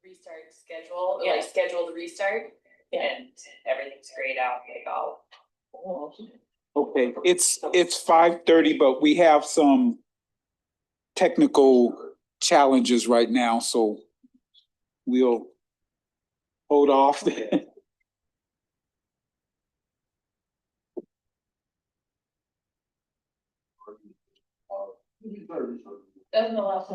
restart schedule, Yeah. like scheduled restart, Yeah. and everything's grayed out, like all. Okay, it's 5:30, but we have some technical challenges right now, so we'll hold off. Doesn't allow.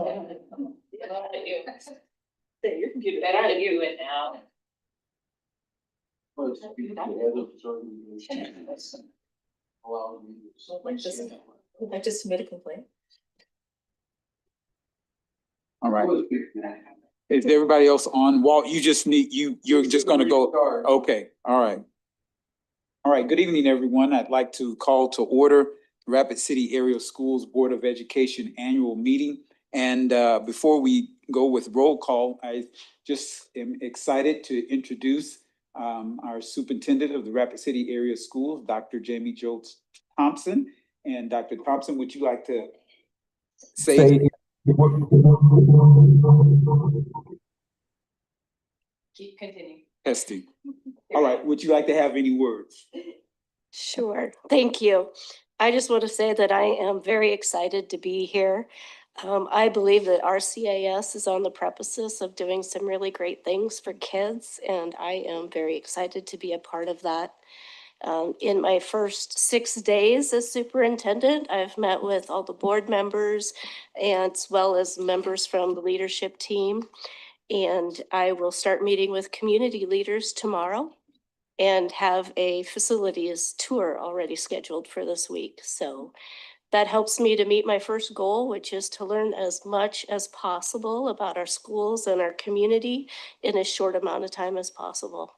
Your computer, that out of you and now. I just submit a complaint. All right. Is everybody else on? Walt, you just need, you're just gonna go, okay, all right. All right, good evening, everyone. I'd like to call to order Rapid City Area Schools Board of Education Annual Meeting. And before we go with roll call, I just am excited to introduce our superintendent of the Rapid City Area Schools, Dr. Jamie Jones Thompson. And Dr. Thompson, would you like to say? Keep continuing. Testing. All right, would you like to have any words? Sure, thank you. I just want to say that I am very excited to be here. I believe that RCAS is on the precipice of doing some really great things for kids, and I am very excited to be a part of that. In my first 6 days as superintendent, I've met with all the board members and as well as members from the leadership team. And I will start meeting with community leaders tomorrow and have a facilities tour already scheduled for this week. So that helps me to meet my first goal, which is to learn as much as possible about our schools and our community in as short amount of time as possible.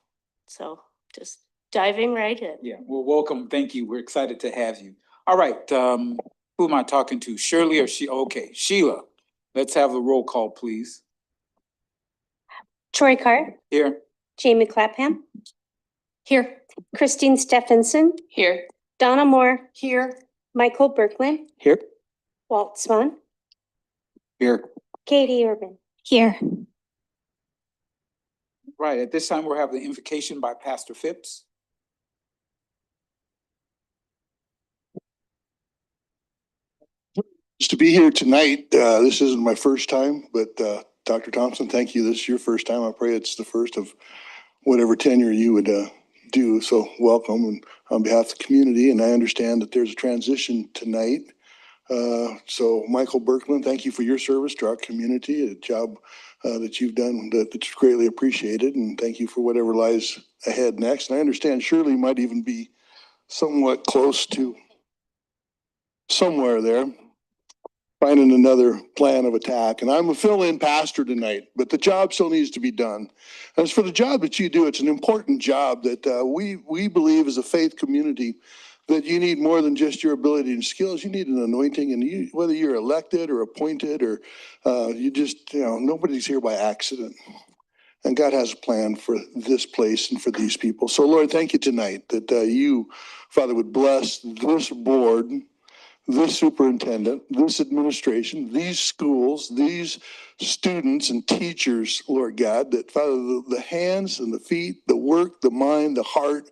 So just diving right in. Yeah, well, welcome. Thank you. We're excited to have you. All right, who am I talking to? Shirley or she? Okay, Sheila. Let's have the roll call, please. Troy Carr, Here. Jamie Clapham. Here. Christine Stephenson, Here. Donna Moore, Here. Michael Berkman, Here. Walt Swan, Here. Katie Urban. Here. Right, at this time, we'll have the invocation by Pastor Phipps. Just to be here tonight, this isn't my first time, but Dr. Thompson, thank you. This is your first time. I pray it's the first of whatever tenure you would do. So welcome and on behalf of the community. And I understand that there's a transition tonight. So Michael Berkman, thank you for your service to our community, a job that you've done that's greatly appreciated. And thank you for whatever lies ahead next. And I understand Shirley might even be somewhat close to somewhere there, finding another plan of attack. And I'm a fill-in pastor tonight, but the job still needs to be done. As for the job that you do, it's an important job that we believe as a faith community that you need more than just your ability and skills. You need an anointing, and whether you're elected or appointed or you just, nobody's here by accident. And God has a plan for this place and for these people. So Lord, thank you tonight that you, Father, would bless this board, this superintendent, this administration, these schools, these students and teachers, Lord God, that Father, the hands and the feet, the work, the mind, the heart,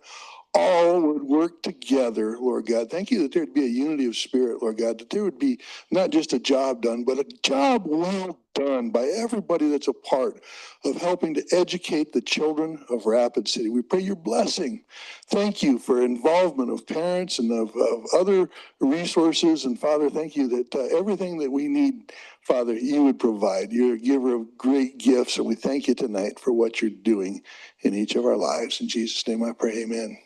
all would work together, Lord God. Thank you that there would be a unity of spirit, Lord God, that there would be not just a job done, but a job well done by everybody that's a part of helping to educate the children of Rapid City. We pray your blessing. Thank you for involvement of parents and of other resources. And Father, thank you that everything that we need, Father, you would provide. You're a giver of great gifts, and we thank you tonight for what you're doing in each of our lives. In Jesus' name I pray, amen.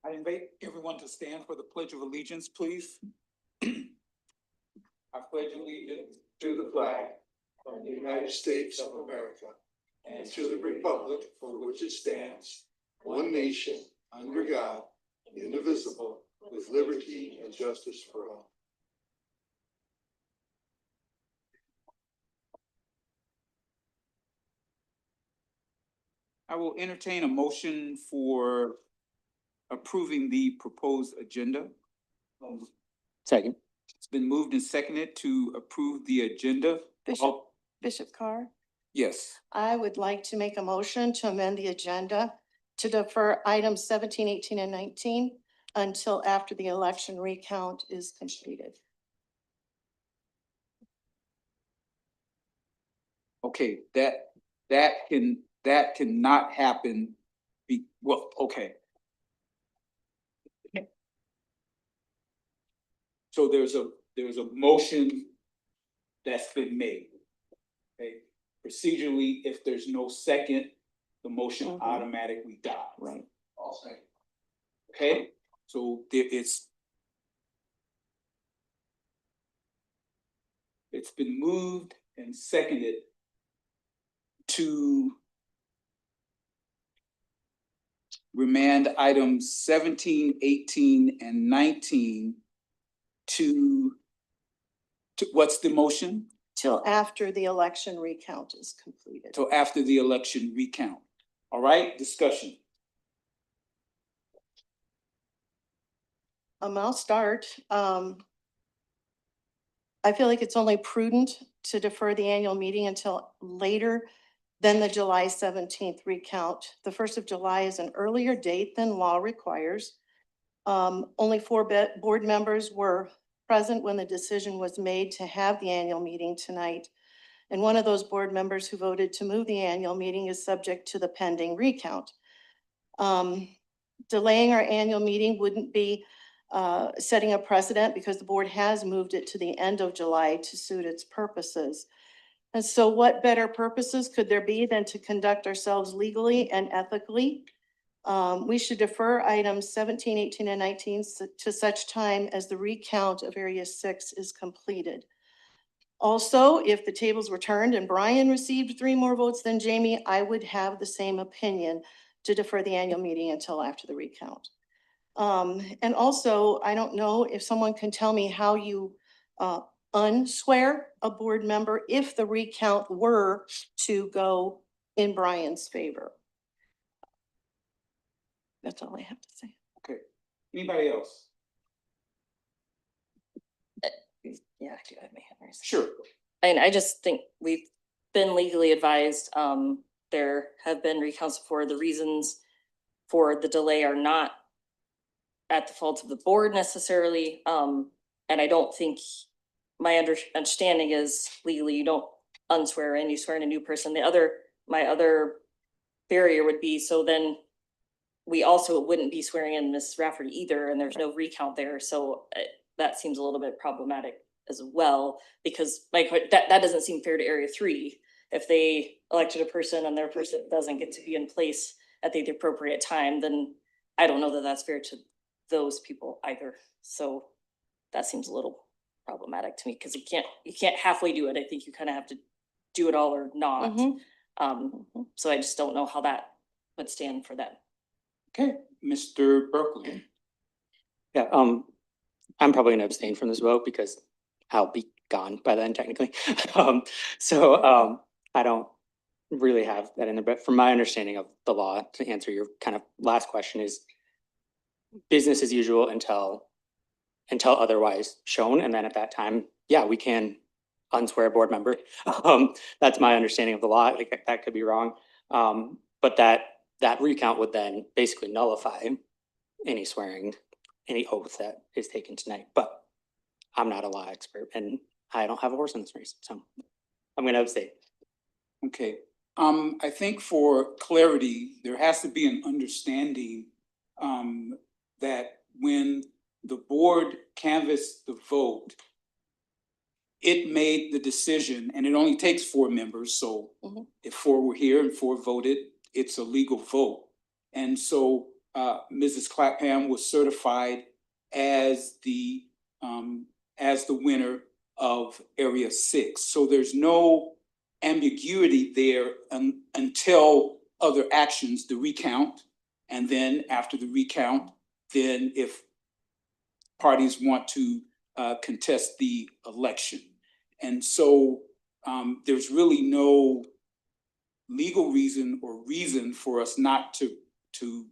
I invite everyone to stand for the Pledge of Allegiance, please. I pledge allegiance to the flag of the United States of America and to the republic for which it stands, one nation, under God, indivisible, with liberty and justice for all. I will entertain a motion for approving the proposed agenda. Second. It's been moved and seconded to approve the agenda. Bishop Carr. Yes. I would like to make a motion to amend the agenda to defer items 17, 18, and 19 until after the election recount is completed. Okay, that cannot happen. Well, okay. So there's a motion that's been made. Okay, procedurally, if there's no second, the motion Mhm. automatically dies. Right. I'll say. Okay, so it's been moved and seconded to remand items 17, 18, and 19 to what's the motion? Till after the election recount is completed. Till after the election recount. All right, discussion. I'll start. I feel like it's only prudent to defer the annual meeting until later than the July 17th recount. The 1st of July is an earlier date than law requires. Only 4 board members were present when the decision was made to have the annual meeting tonight. And one of those board members who voted to move the annual meeting is subject to the pending recount. Delaying our annual meeting wouldn't be setting a precedent because the board has moved it to the end of July to suit its purposes. And so what better purposes could there be than to conduct ourselves legally and ethically? We should defer items 17, 18, and 19 to such time as the recount of Area 6 is completed. Also, if the tables were turned and Brian received 3 more votes than Jamie, I would have the same opinion to defer the annual meeting until after the recount. And also, I don't know if someone can tell me how you unswear a board member if the recount were to go in Brian's favor. That's all I have to say. Okay, anybody else? Yeah, I do have my hand raised. Sure. And I just think we've been legally advised, there have been recounts for the reasons for the delay are not at the fault of the board necessarily. And I don't think my understanding is legally you don't unswear in, you swear in a new person. My other barrier would be, so then we also wouldn't be swearing in Ms. Rafferty either, and there's no recount there. So that seems a little bit problematic as well, because that doesn't seem fair to Area 3. If they elected a person and their person doesn't get to be in place at the appropriate time, then I don't know that that's fair to those people either. So that seems a little problematic to me, because you can't halfway do it. I think you kind of have to do it all or not. So I just don't know how that would stand for that. Okay, Mr. Berkeley. Yeah, I'm probably gonna abstain from this vote because I'll be gone by then technically. I don't really have that in there, but from my understanding of the law, to answer your kind of last question, is business as usual until otherwise shown. And then at that time, yeah, we can unswear a board member. That's my understanding of the law. Like, that could be wrong. But that recount would then basically nullify any swearing, any oath that is taken tonight. But I'm not a law expert and I don't have a horse in this race, so I'm gonna abstain. Okay, I think for clarity, there has to be an understanding that when the board canvassed the vote, it made the decision, and it only takes 4 members, so if 4 were here and 4 voted, it's a legal vote. And so Mrs. Clapham was certified as the winner of Area 6. So there's no ambiguity there until other actions, the recount, and then after the recount, then if parties want to contest the election. And so there's really no legal reason or reason for us not to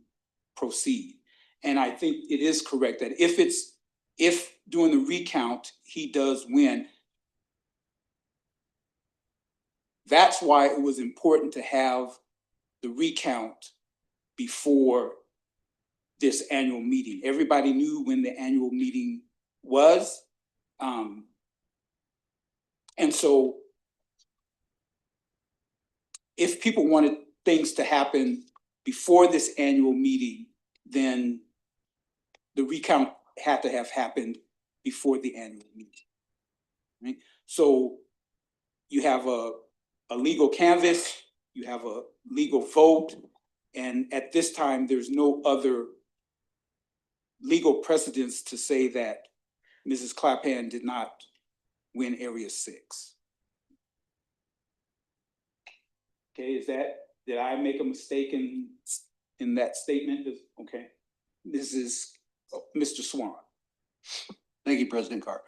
proceed. And I think it is correct that if during the recount he does win, That's why it was important to have the recount before this annual meeting. Everybody knew when the annual meeting was. And so if people wanted things to happen before this annual meeting, then the recount had to have happened before the annual meeting. Right? So you have a legal canvas, you have a legal vote, and at this time, there's no other legal precedence to say that Mrs. Clapham did not win Area 6. Okay, did I make a mistake in that statement? Okay, this is Mr. Swan. Thank you, President Carr.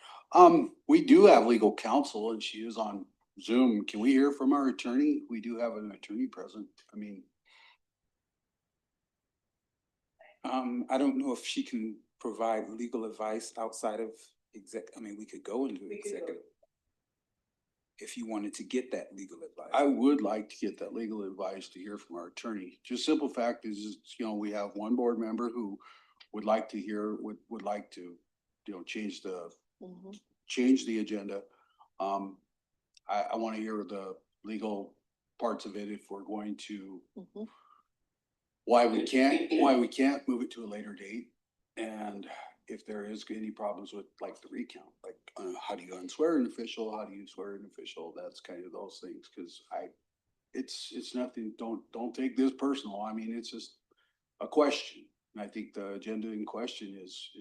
We do have legal counsel and she is on Zoom. Can we hear from our attorney? We do have an attorney present. I mean, I don't know if she can provide legal advice outside of we could go into executive. If you wanted to get that legal advice. I would like to get that legal advice to hear from our attorney. Just simple fact is, you know, we have one board member who would like to hear, would like to, you know, change the agenda. I want to hear the legal parts of it if we're going to, why we can't move it to a later date. And if there is any problems with like the recount, like how do you unswear an official? How do you swear an official? That's kind of those things. Cause it's nothing, don't take this personal. I mean, it's just a question. And I think the agenda in question is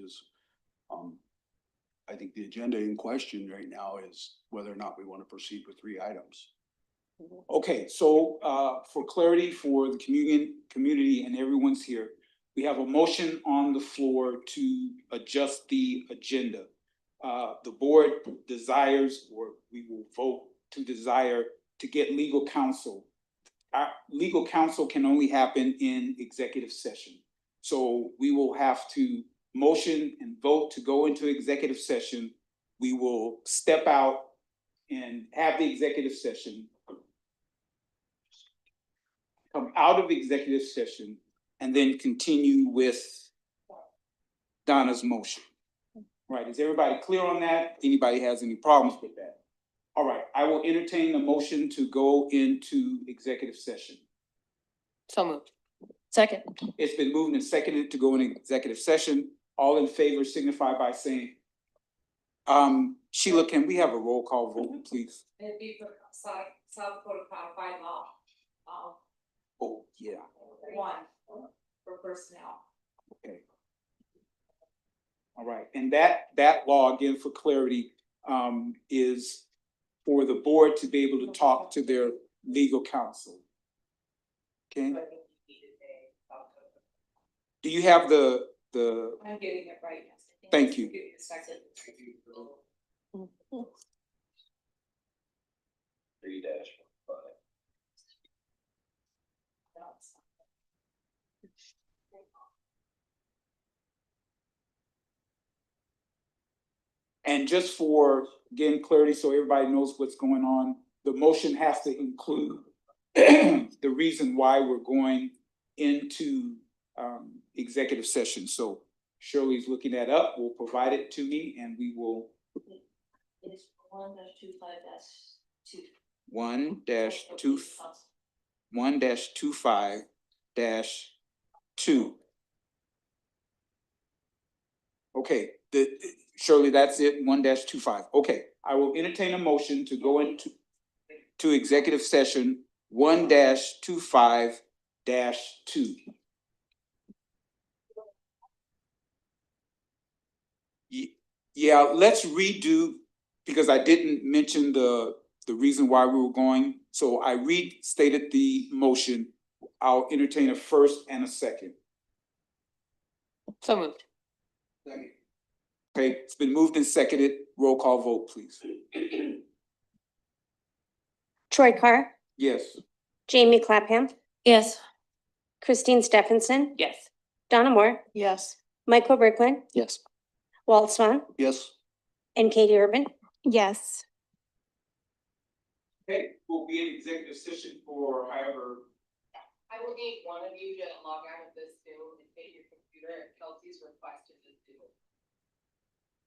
I think the agenda in question right now is whether or not we want to proceed with 3 items. Okay, so for clarity for the community and everyone's here, we have a motion on the floor to adjust the agenda. The board desires, or we will vote to desire to get legal counsel. Legal counsel can only happen in executive session. So we will have to motion and vote to go into executive session. We will step out and have the executive session. Come out of executive session and then continue with Donna's motion. Right, is everybody clear on that? Anybody has any problems with that? All right, I will entertain a motion to go into executive session. So moved. Second. It's been moved and seconded to go into executive session. All in favor signify by saying. Sheila, can we have a roll call vote, please? It'd be for South Dakota Codified Law. Oh, yeah. 1 for personnel. Okay. All right, and that law, again, for clarity, is for the board to be able to talk to their legal counsel. Okay, do you have the? I'm getting it right now. Thank you. Give me a second. 3-5. And just for, again, clarity, so everybody knows what's going on, the motion has to include the reason why we're going into executive session. So Shirley's looking that up, will provide it to me and we will. It's 1-25-2. 1-25-2. Okay, Shirley, that's it, 1-25. Okay, I will entertain a motion to go into executive session 1-25-2. Yeah, let's redo, because I didn't mention the reason why we were going. So I restated the motion. I'll entertain a first and a second. So moved. Okay, it's been moved and seconded. Roll call vote, please. Troy Carr, Yes. Jamie Clapham, Yes. Christine Stephenson, Yes. Donna Moore, Yes. Michael Berglund, Yes. Walt Swan, Yes. and Katie Urban. Yes. Okay, we'll be in executive session for however. I will need one of you to log out of this Zoom and take your computer at Kelsey's request to just do it.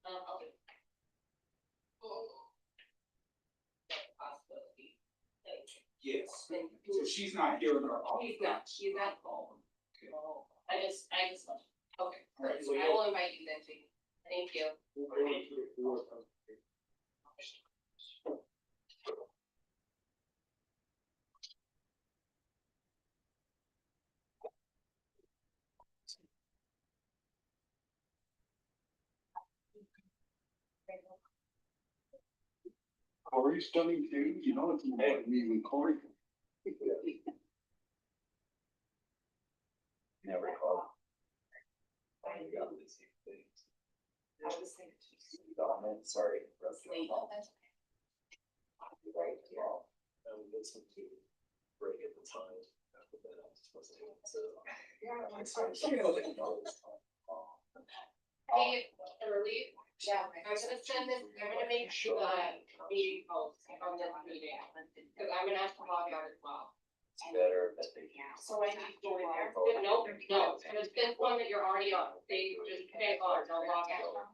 I'll do it. Possibility. Yes, so she's not here in her office. She's not home. I just, okay, All right, so I will invite you then, too. Thank you. Corey's stunning too, you know, it's more than even Corey. Never called. Sorry. Break at the time. After that, I was supposed to. Hey, early, yeah, I'm gonna send this, I'm gonna make sure meeting post on this meeting, cause I'm gonna have to log out as well. It's better that they. So I need to go in there. No, and it's this one that you're already on, they just pick on, don't log out.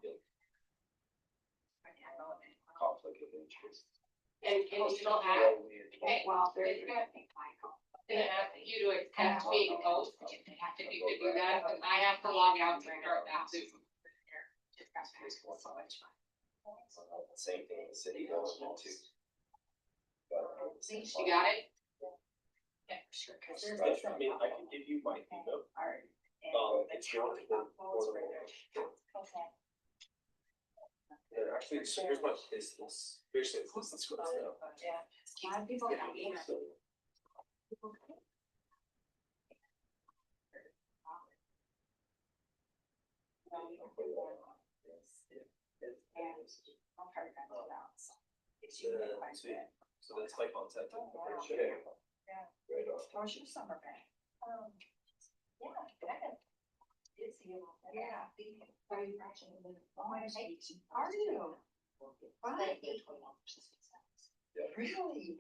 Conflict of interest. And can you still have, okay, well, there's gonna ask you to accept me post, if you could do that, cause I have to log out to start that Zoom. Same thing in the city government too. You got it? Yeah, sure. I mean, I can give you my email. It's your. Yeah, actually, here's my business. Here's the business script now. So that's my contact. Right on. How's your summer been? Yeah, good. Yeah. Are you? Are you? Fine. Really?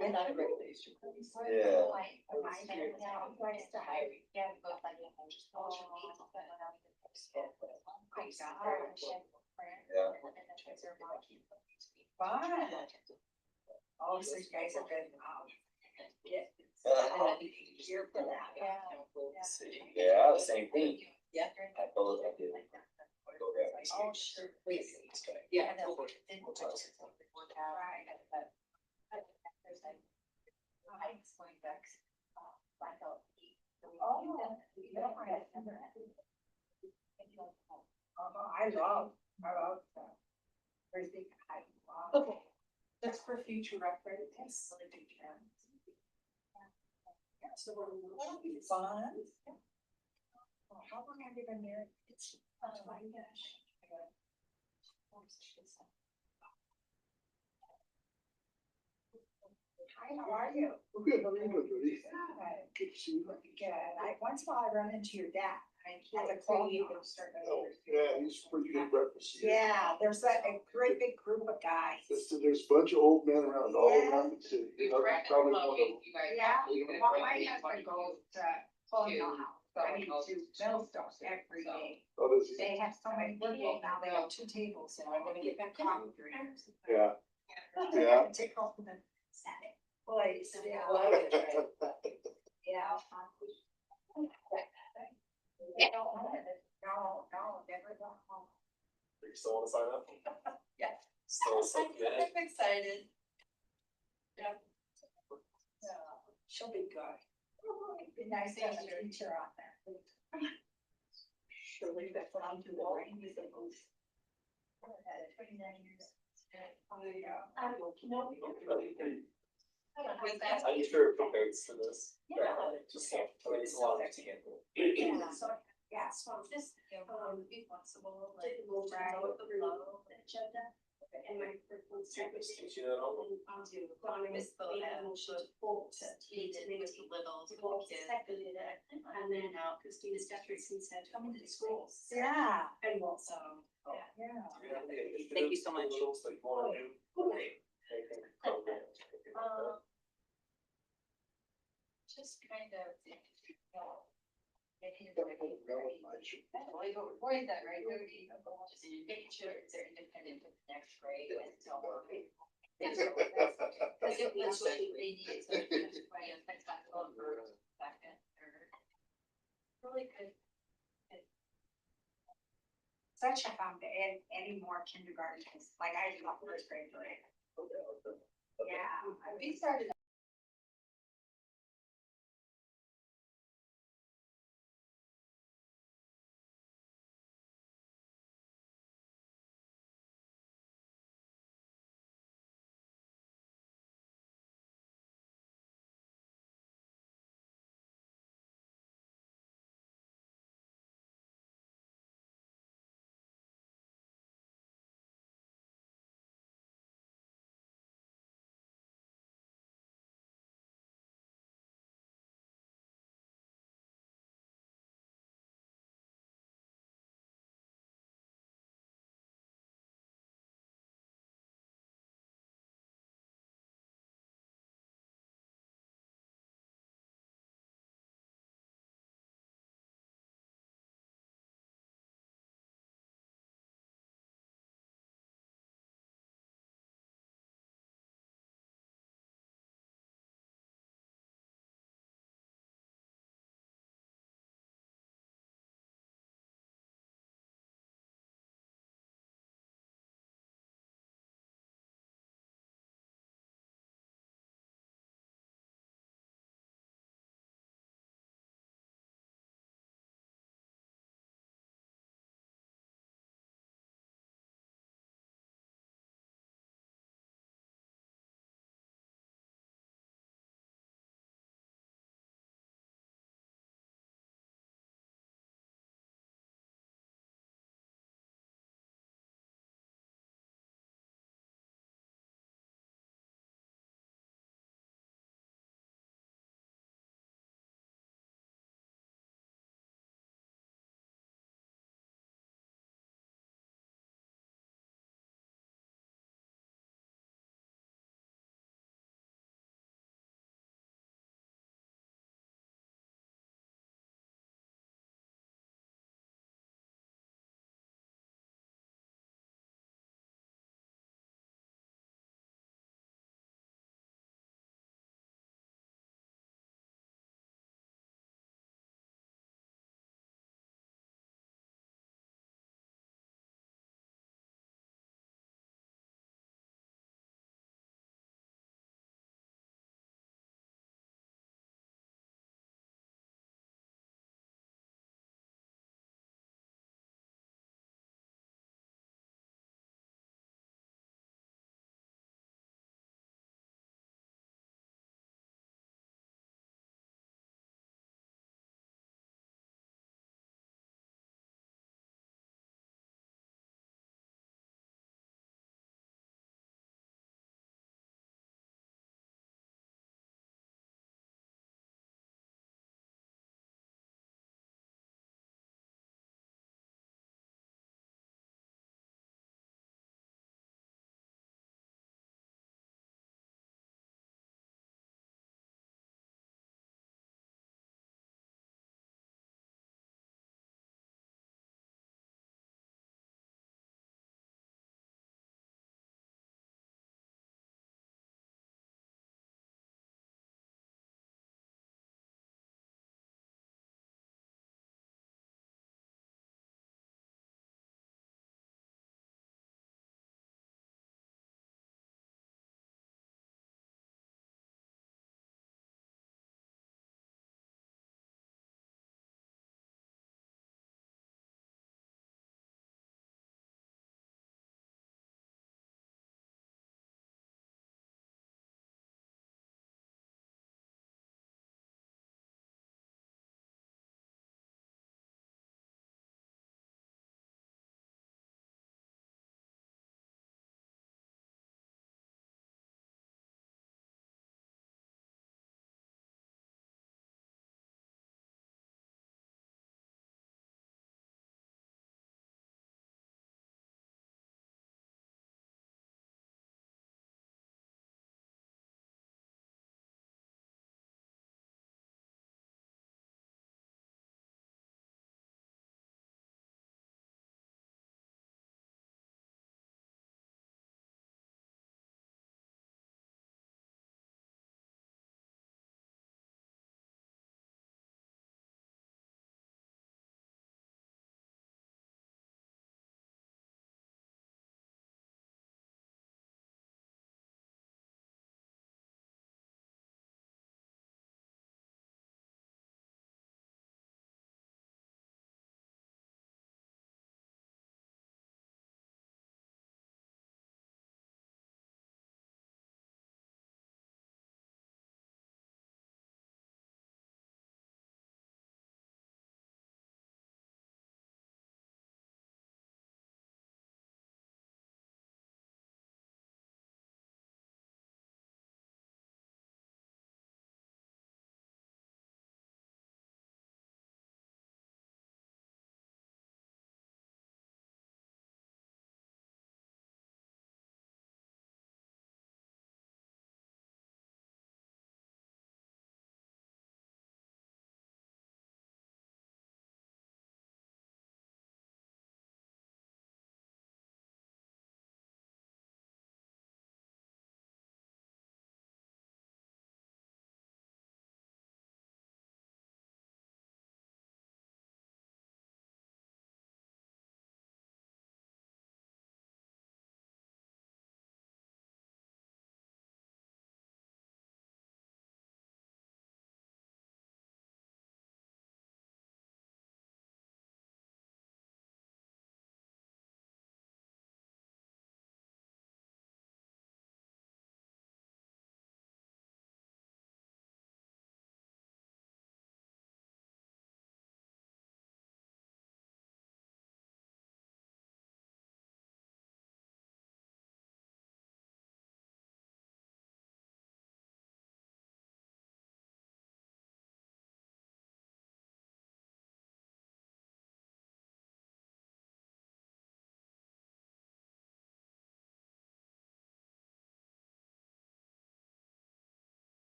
Yeah. Fun. Oh, so you guys are good. Here for that. Yeah, same thing. Yeah. I told I did. Oh, sure. Yeah. I love that. Okay, just for future reference. So that'll be fun. How long have you been married? It's, oh my gosh. Hi, how are you? Okay, how are you doing, Judy? Good to see you. Good. Once in a while I run into your dad. I had a call you and start. Oh, yeah, he's pretty good breakfast. Yeah, there's a great big group of guys. There's a bunch of old men around all around the city. You know, Yeah, probably one of them. well, my husband goes to Colonial House, so I need to Millstone every day. Oh, does he? They have so many people now, they have 2 tables, so I'm gonna get them coffee drinks. Yeah. Yeah. Take off the Senate. Boys, yeah. Yeah. No, never gone home. You still wanna sign up? Yeah. Still submitted? I'm excited. Yeah. She'll be good. Be nice to have a teacher on there. Surely that's what I'm doing. Right? He's a boost. 29 years. How do you feel prepared for this? Yeah. Just, I mean, it's a lot to handle. Yeah, so just, be flexible, like, move around with the flow, agenda. And my first one started. Teach you that all? Economist, but I don't show full to teach it, maybe it's a little. Seconded it, and then now Christina Jefferson said, come into the schools. Yeah. And well, so, yeah. Thank you so much. That you wanna do? Anything programs, anything like that? just kind of, you know, making it very, very, why is that, right? Just making sure it's they're independent of the next grade and so on. Because that's what they need, so that's why it's back over, second, third. Really good. Such a fun to add any more kindergarten, like I love first grade, right? Yeah, we started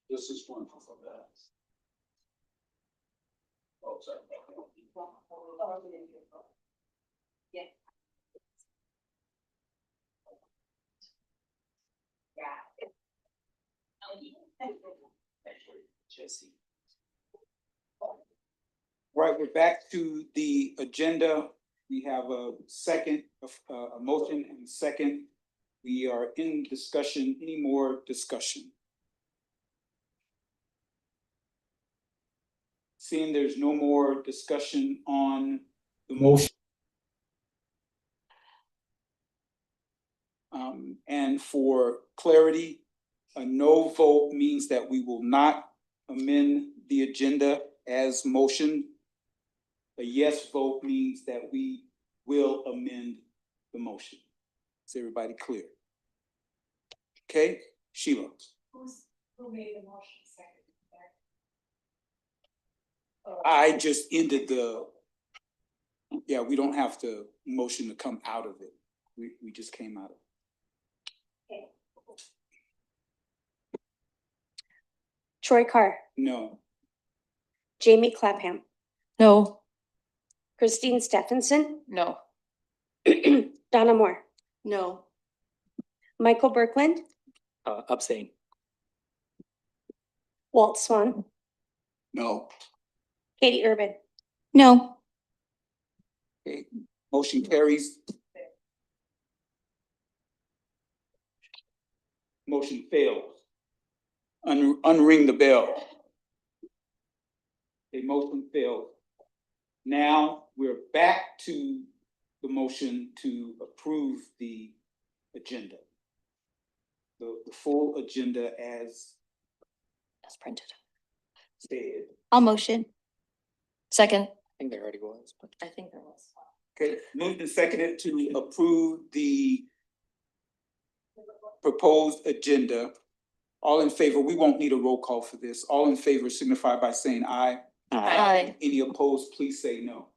This is one for that. Oh, sorry. Jesse. Right, we're back to the agenda. We have a second, a motion and second. We are in discussion. Any more discussion? Seeing there's no more discussion on the motion. And for clarity, a no vote means that we will not amend the agenda as motion. A yes vote means that we will amend the motion. Is everybody clear? Okay, Sheila. Who made the motion second? I just ended the, yeah, we don't have to motion to come out of it. We just came out of it. Troy Carr, No. Jamie Clapham, No. Christine Stephenson, No. Donna Moore, No. Michael Berkland, Abstain. Walt Swan, No. Katie Urban. No. Okay, motion carries. Motion fails. Unring the bell. A motion failed. Now we're back to the motion to approve the agenda. The full agenda as printed. stated. I'll motion. Second. I think there already was, but I think there was. Okay, moved and seconded to approve the proposed agenda. All in favor, we won't need a roll call for this. All in favor signify by saying aye. Aye. Any opposed, please say no.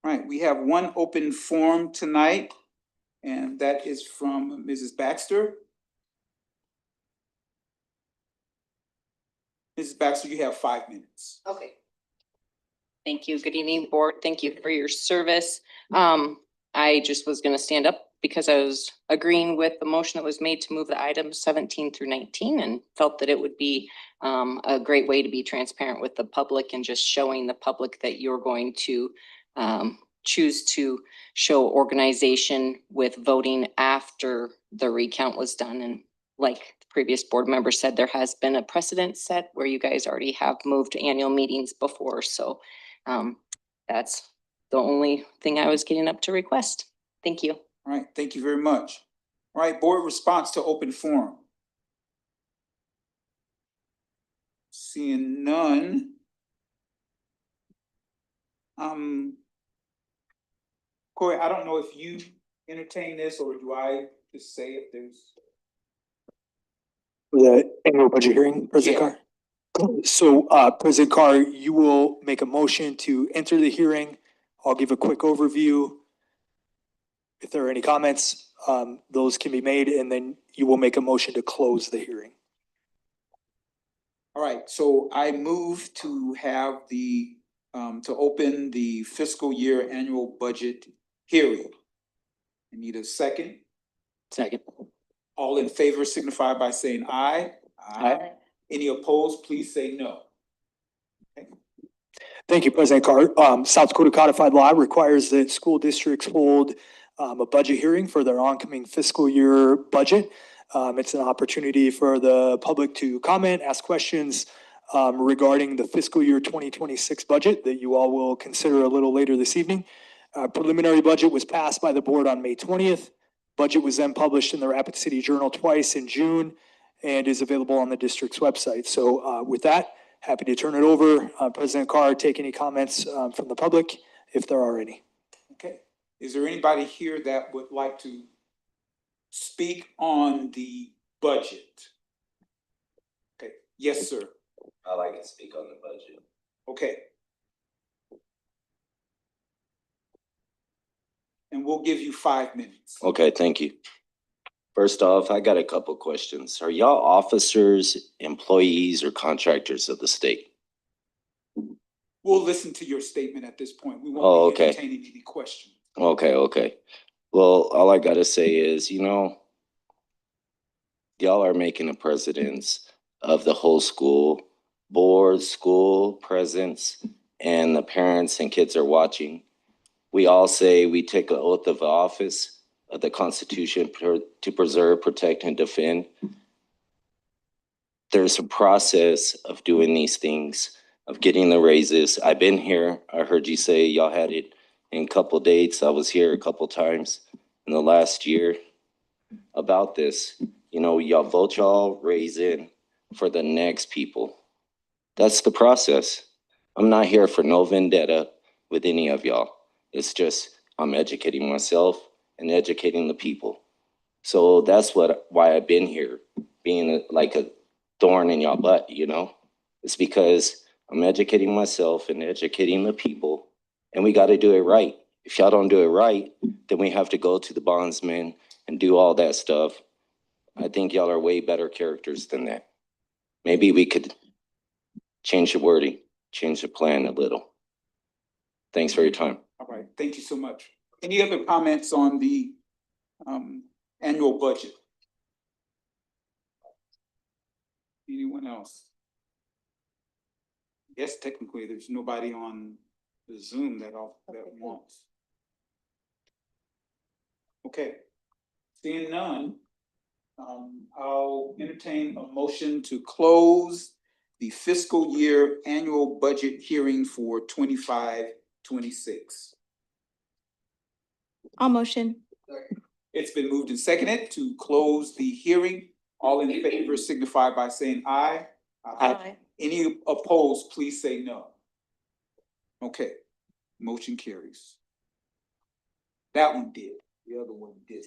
All right, we have one open forum tonight, and that is from Mrs. Baxter. Mrs. Baxter, you have 5 minutes. Okay. Thank you. Good evening, board. Thank you for your service. I just was gonna stand up because I was agreeing with the motion that was made to move the items 17 through 19 and felt that it would be a great way to be transparent with the public and just showing the public that you're going to choose to show organization with voting after the recount was done. And like the previous board member said, there has been a precedent set where you guys already have moved annual meetings before. So that's the only thing I was getting up to request. Thank you. All right, thank you very much. All right, board response to open forum. Seeing none. Corey, I don't know if you entertain this or do I just say if there's. The annual budget hearing, President Carr. So, President Carr, you will make a motion to enter the hearing. I'll give a quick overview. If there are any comments, those can be made, and then you will make a motion to close the hearing. All right, so I move to have the, to open the fiscal year annual budget hearing. I need a second. Second. All in favor signify by saying aye. Aye. Any opposed, please say no. Thank you, President Carr. South Dakota Codified Law requires that school districts hold a budget hearing for their oncoming fiscal year budget. It's an opportunity for the public to comment, ask questions regarding the fiscal year 2026 budget that you all will consider a little later this evening. Preliminary budget was passed by the board on May 20th. Budget was then published in the Rapid City Journal twice in June and is available on the district's website. So with that, happy to turn it over. President Carr, take any comments from the public if there are any. Okay, is there anybody here that would like to speak on the budget? Okay, yes, sir. I like to speak on the budget. Okay. And we'll give you 5 minutes. Okay, thank you. First off, I got a couple questions. Are y'all officers, employees, or contractors of the state? We'll listen to your statement at this point. We Oh, won't be okay. entertaining any questions. Okay. Well, all I gotta say is, y'all are making a precedence of the whole school board, school presence, and the parents and kids are watching. We all say we take an oath of office of the Constitution to preserve, protect, and defend. There's a process of doing these things, of getting the raises. I've been here. I heard you say y'all had it in a couple dates. I was here a couple times in the last year about this. Y'all vote y'all raise in for the next people. That's the process. I'm not here for no vendetta with any of y'all. It's just I'm educating myself and educating the people. So that's why I've been here, being like a thorn in y'all butt, It's because I'm educating myself and educating the people, and we got to do it right. If y'all don't do it right, then we have to go to the bondsman and do all that stuff. I think y'all are way better characters than that. Maybe we could change the wording, change the plan a little. Thanks for your time. All right, thank you so much. Any other comments on the annual budget? Anyone else? Yes, technically, there's nobody on the Zoom that wants. Okay, seeing none, I'll entertain a motion to close the fiscal year annual budget hearing for 25-26. I'll motion. It's been moved and seconded to close the hearing. All in favor signify by saying aye. Aye. Any opposed, please say no. Okay, motion carries. That one did, the other one did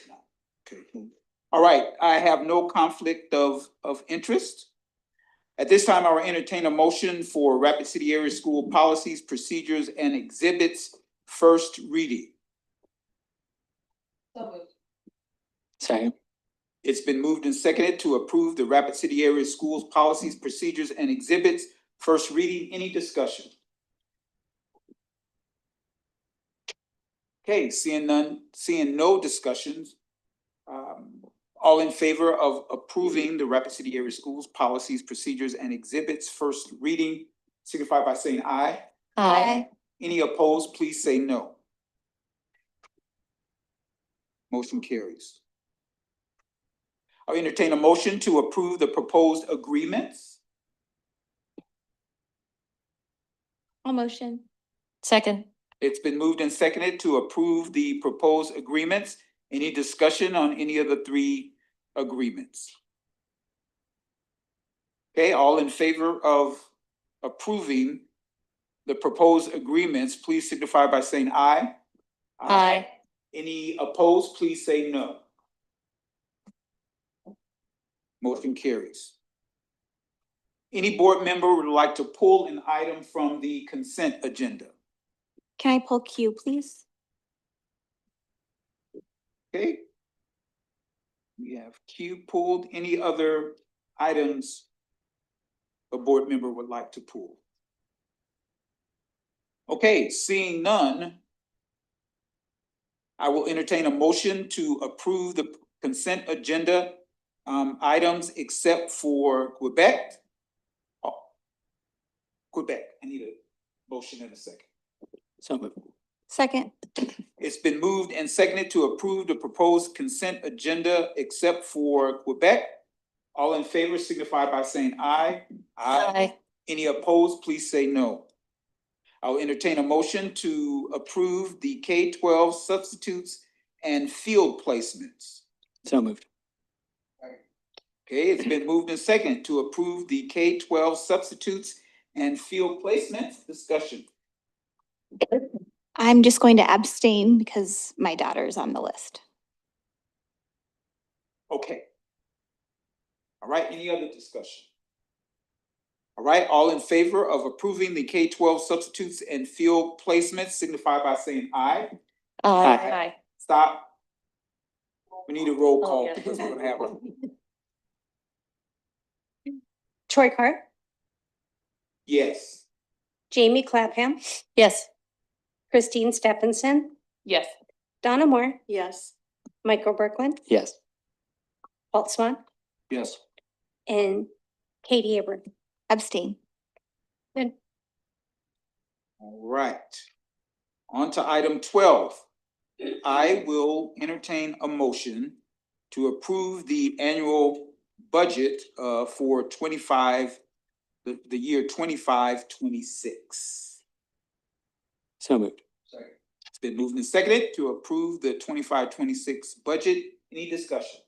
not. Okay. All right, I have no conflict of interest. At this time, I will entertain a motion for Rapid City Area School Policies, Procedures, and Exhibits first reading. Second. It's been moved and seconded to approve the Rapid City Area Schools Policies, Procedures, and Exhibits first reading. Any discussion? Okay, seeing no discussions. All in favor of approving the Rapid City Area Schools Policies, Procedures, and Exhibits first reading, signify by saying aye. Aye. Any opposed, please say no. Motion carries. I'll entertain a motion to approve the proposed agreements. I'll motion. Second. It's been moved and seconded to approve the proposed agreements. Any discussion on any of the 3 agreements? Okay, all in favor of approving the proposed agreements, please signify by saying aye. Aye. Any opposed, please say no. Motion carries. Any board member would like to pull an item from the consent agenda? Can I pull Q, please? Okay. We have Q pulled. Any other items a board member would like to pull? Okay, seeing none, I will entertain a motion to approve the consent agenda items except for Quebec. Oh, Quebec, I need a motion in a second. So moved. Second. It's been moved and seconded to approve the proposed consent agenda except for Quebec. All in favor signify by saying aye. Aye. Any opposed, please say no. I'll entertain a motion to approve the K-12 substitutes and field placements. So moved. Okay, it's been moved and seconded to approve the K-12 substitutes and field placements. Discussion. I'm just going to abstain because my daughter's on the list. Okay. All right, any other discussion? All right, all in favor of approving the K-12 substitutes and field placements signify by saying aye. Aye. Stop. We need a roll Oh, call yeah. because we're gonna have a. Troy Cart, Yes. Jamie Clapham, Yes. Christine Stephenson, Yes. Donna Moore, Yes. Michael Berkland, Yes. Walt Swan, Yes. and Katie Abram. Abstain. All right. On to item 12. I will entertain a motion to approve the annual budget for 25, the year 25-26. So moved. It's been moved and seconded to approve the 25-26 budget. Any discussion?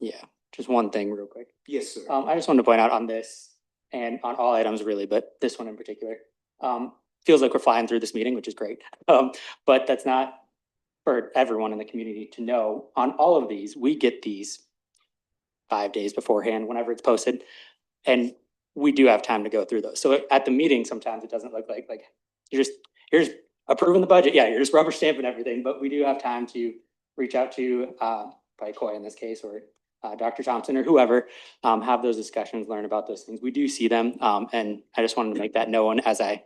Yeah, just one thing real quick. Yes, sir. I just wanted to point out on this and on all items really, but this one in particular, feels like we're flying through this meeting, which is great. But that's not for everyone in the community to know. On all of these, we get these 5 days beforehand, whenever it's posted. And we do have time to go through those. So at the meeting, sometimes it doesn't look like you're just approving the budget. Yeah, you're just rubber stamping everything, but we do have time to reach out to probably Coy in this case, or Dr. Thompson or whoever, have those discussions, learn about those things. We do see them. And I just wanted to make that known as I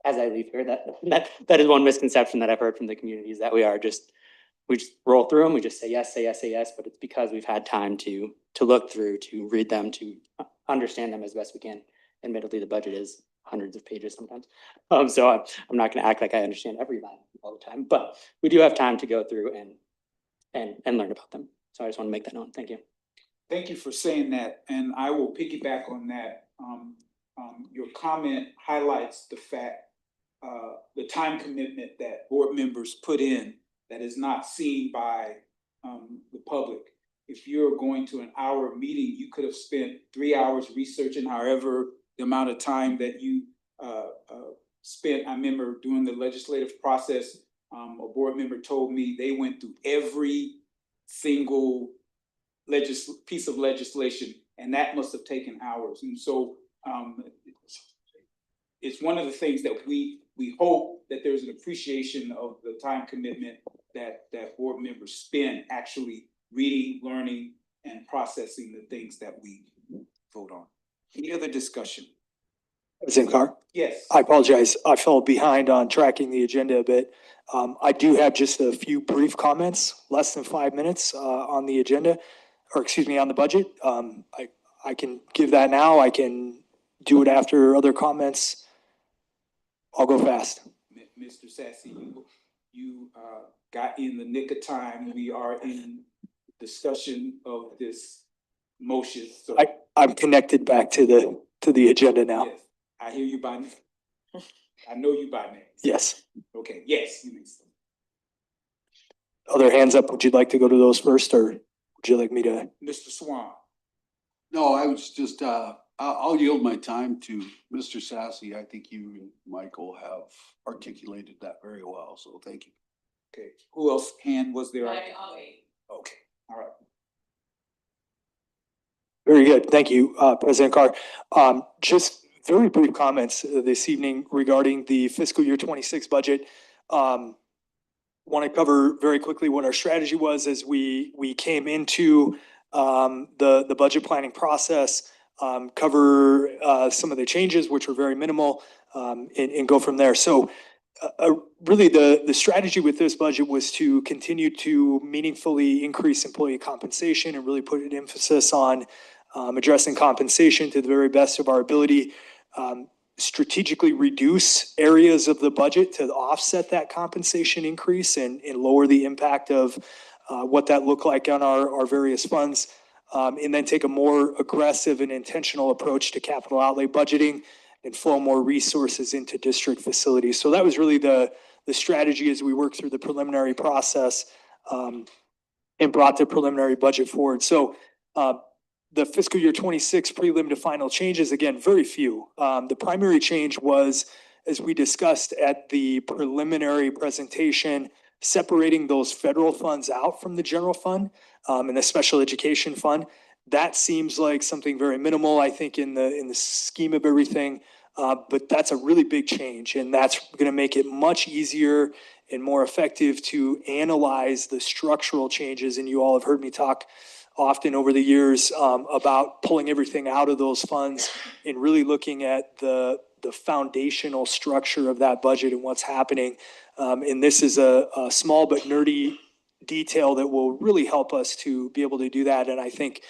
leave here, that is one misconception that I've heard from the community, is that we just roll through them. We just say yes, say yes, say yes, but it's because we've had time to look through, to read them, to understand them as best we can. Admittedly, the budget is hundreds of pages sometimes. So I'm not gonna act like I understand every line all the time, but we do have time to go through and learn about them. So I just want to make that known. Thank you. Thank you for saying that, and I will piggyback on that. Your comment highlights the fact, the time commitment that board members put in that is not seen by the public. If you're going to an hour meeting, you could have spent 3 hours researching, however the amount of time that you spent. I remember during the legislative process, a board member told me they went through every single piece of legislation, and that must have taken hours. And so it's one of the things that we hope that there's an appreciation of the time commitment that board members spend actually reading, learning, and processing the things that we vote on. Any other discussion? President Carr? Yes. I apologize. I fell behind on tracking the agenda a bit. I do have just a few brief comments, less than 5 minutes, on the agenda, or excuse me, on the budget. I can give that now. I can do it after other comments. I'll go fast. Mr. Sassy, you got in the nick of time. We are in discussion of this motion. So I'm connected back to the agenda now. yes, I hear you by name. I know you by name. Yes. Okay, yes, you may start. Other hands up. Would you like to go to those first, or would you like me to? Mr. Swan. No, I was just, I'll yield my time to Mr. Sassy. I think you and Michael have articulated that very well, so thank you. Okay, who else hand was there? I'll wait. Okay, all right. Very good. Thank you, President Carr. Just very brief comments this evening regarding the fiscal year 26 budget. Want to cover very quickly what our strategy was as we came into the budget planning process, cover some of the changes, which were very minimal, and go from there. So really the strategy with this budget was to continue to meaningfully increase employee compensation and really put an emphasis on addressing compensation to the very best of our ability, strategically reduce areas of the budget to offset that compensation increase and lower the impact of what that looked like on our various funds, and then take a more aggressive and intentional approach to capital outlay budgeting and flow more resources into district facilities. So that was really the strategy as we worked through the preliminary process and brought the preliminary budget forward. So the fiscal year 26 prelim to final changes, again, very few. The primary change was, as we discussed at the preliminary presentation, separating those federal funds out from the general fund and the special education fund. That seems like something very minimal, I think, in the scheme of everything. But that's a really big change, and that's going to make it much easier and more effective to analyze the structural changes. And you all have heard me talk often over the years about pulling everything out of those funds and really looking at the foundational structure of that budget and what's happening. And this is a small but nerdy detail that will really help us to be able to do that. And I think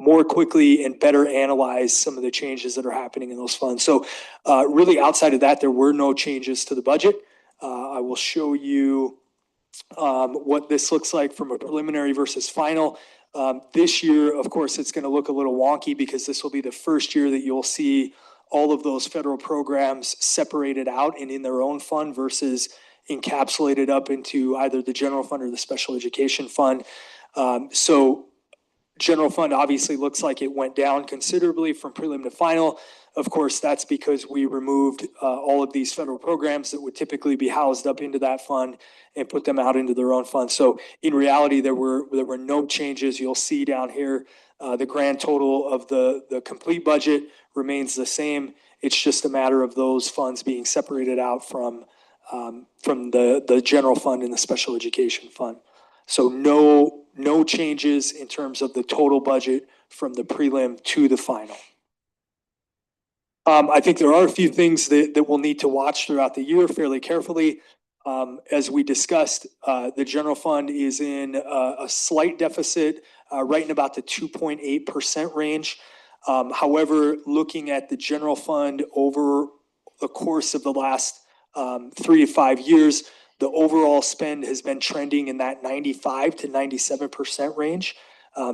more quickly and better analyze some of the changes that are happening in those funds. So really outside of that, there were no changes to the budget. I will show you what this looks like from a preliminary versus final. This year, of course, it's going to look a little wonky because this will be the first year that you'll see all of those federal programs separated out and in their own fund versus encapsulated up into either the general fund or the special education fund. So general fund obviously looks like it went down considerably from prelim to final. Of course, that's because we removed all of these federal programs that would typically be housed up into that fund and put them out into their own fund. So in reality, there were no changes. You'll see down here, the grand total of the complete budget remains the same. It's just a matter of those funds being separated out from the general fund and the special education fund. So no changes in terms of the total budget from the prelim to the final. I think there are a few things that we'll need to watch throughout the year fairly carefully. As we discussed, the general fund is in a slight deficit, right in about the 2.8% range. However, looking at the general fund over the course of the last 3 to 5 years, the overall spend has been trending in that 95 to 97% range.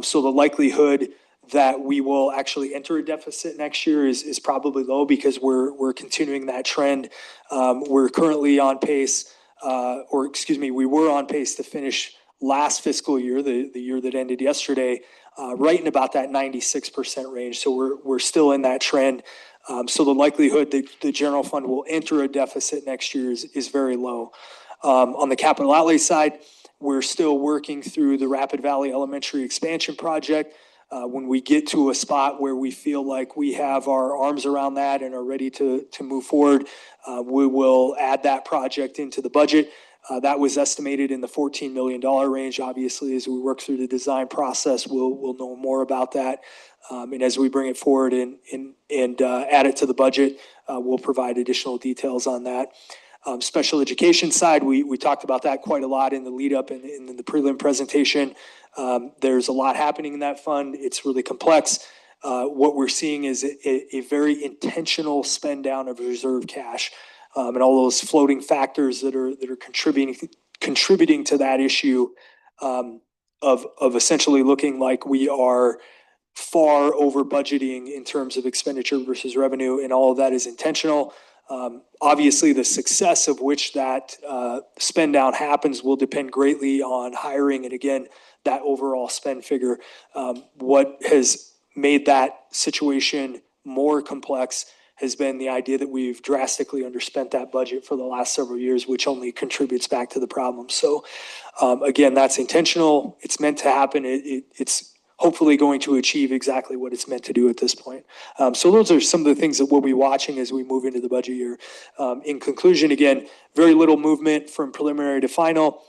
So the likelihood that we will actually enter a deficit next year is probably low because we're continuing that trend. We're currently on pace, we were on pace to finish last fiscal year, the year that ended yesterday, right in about that 96% range. So we're still in that trend. So the likelihood that the general fund will enter a deficit next year is very low. On the capital outlay side, we're still working through the Rapid Valley Elementary expansion project. When we get to a spot where we feel like we have our arms around that and are ready to move forward, we will add that project into the budget. That was estimated in the $14 million range. Obviously, as we work through the design process, we'll know more about that. And as we bring it forward and add it to the budget, we'll provide additional details on that. Special education side, we talked about that quite a lot in the lead up and in the prelim presentation. There's a lot happening in that fund. It's really complex. What we're seeing is a very intentional spend down of reserve cash, and all those floating factors that are contributing to that issue of essentially looking like we are far over budgeting in terms of expenditure versus revenue, and all of that is intentional. Obviously, the success of which that spend down happens will depend greatly on hiring and, again, that overall spend figure. What has made that situation more complex has been the idea that we've drastically underspent that budget for the last several years, which only contributes back to the problem. So again, that's intentional. It's meant to happen. It's hopefully going to achieve exactly what it's meant to do at this point. So those are some of the things that we'll be watching as we move into the budget year. In conclusion, again, very little movement from preliminary to final.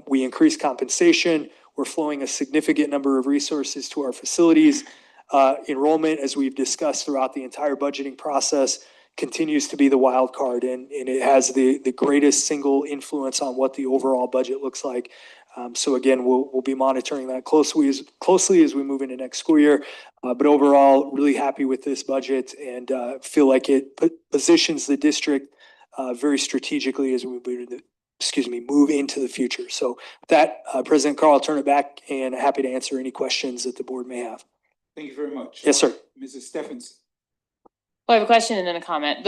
We increased compensation. We're flowing a significant number of resources to our facilities. Enrollment, as we've discussed throughout the entire budgeting process, continues to be the wild card, and it has the greatest single influence on what the overall budget looks like. So again, we'll be monitoring that closely as we move into next school year. But overall, really happy with this budget and feel like it positions the district very strategically as we move into the future. So with that, President Carl, I'll turn it back and happy to answer any questions that the board may have. Thank you very much. Yes, sir. Mrs. Stephenson. Well, I have a question and then a comment.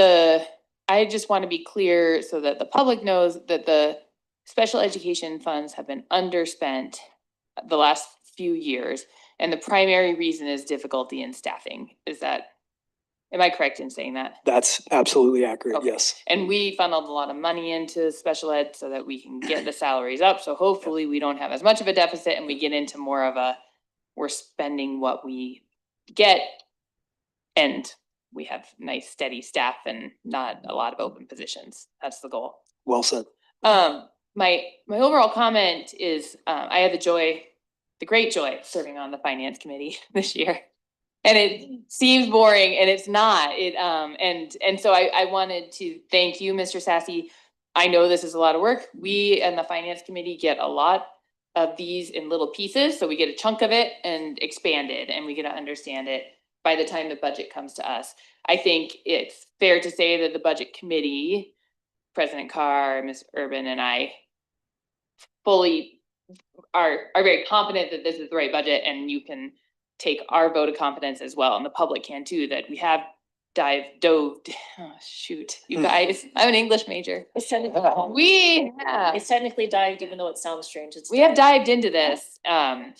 I just want to be clear so that the public knows that the special education funds have been underspent the last few years, and the primary reason is difficulty in staffing. Am I correct in saying that? That's absolutely accurate, Okay. yes. And we funneled a lot of money into special ed so that we can get the salaries up. So hopefully we don't have as much of a deficit and we get into more of we're spending what we get and we have nice steady staff and not a lot of open positions. That's the goal. Well said. My overall comment is, I had the great joy of serving on the finance committee this year. And it seems boring and it's not. And so I wanted to thank you, Mr. Sassy. I know this is a lot of work. We and the finance committee get a lot of these in little pieces. So we get a chunk of it and expand it, and we get to understand it by the time the budget comes to us. I think it's fair to say that the budget committee, President Carr, Ms. Urban, and I fully are very confident that this is the right budget, and you can take our vote of confidence as well, and the public can too, that we have you guys, I'm an English major. It's technically It's technically dived, even though it sounds strange. we have dived into this, and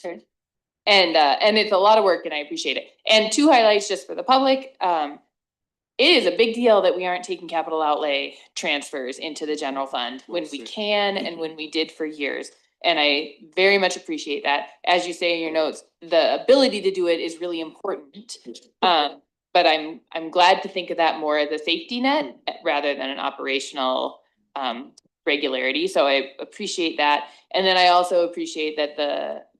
it's a lot of work and I appreciate it. And two highlights just for the public. It is a big deal that we aren't taking capital outlay transfers into the general fund when we can and when we did for years. And I very much appreciate that. As you say in your notes, the ability to do it is really important. But I'm glad to think of that more as a safety net rather than an operational regularity. So I appreciate that. And then I also appreciate that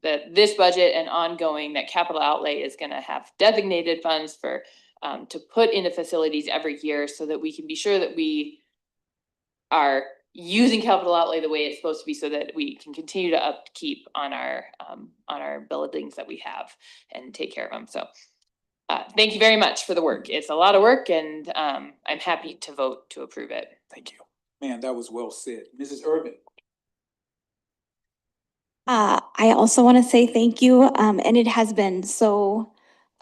that this budget and ongoing, that capital outlay is gonna have designated funds for to put into facilities every year so that we can be sure that we are using capital outlay the way it's supposed to be, so that we can continue to upkeep on our buildings that we have and take care of them. So thank you very much for the work. It's a lot of work, and I'm happy to vote to approve it. Thank you. Man, that was well said. Mrs. Urban. I also want to say thank you. And it has been so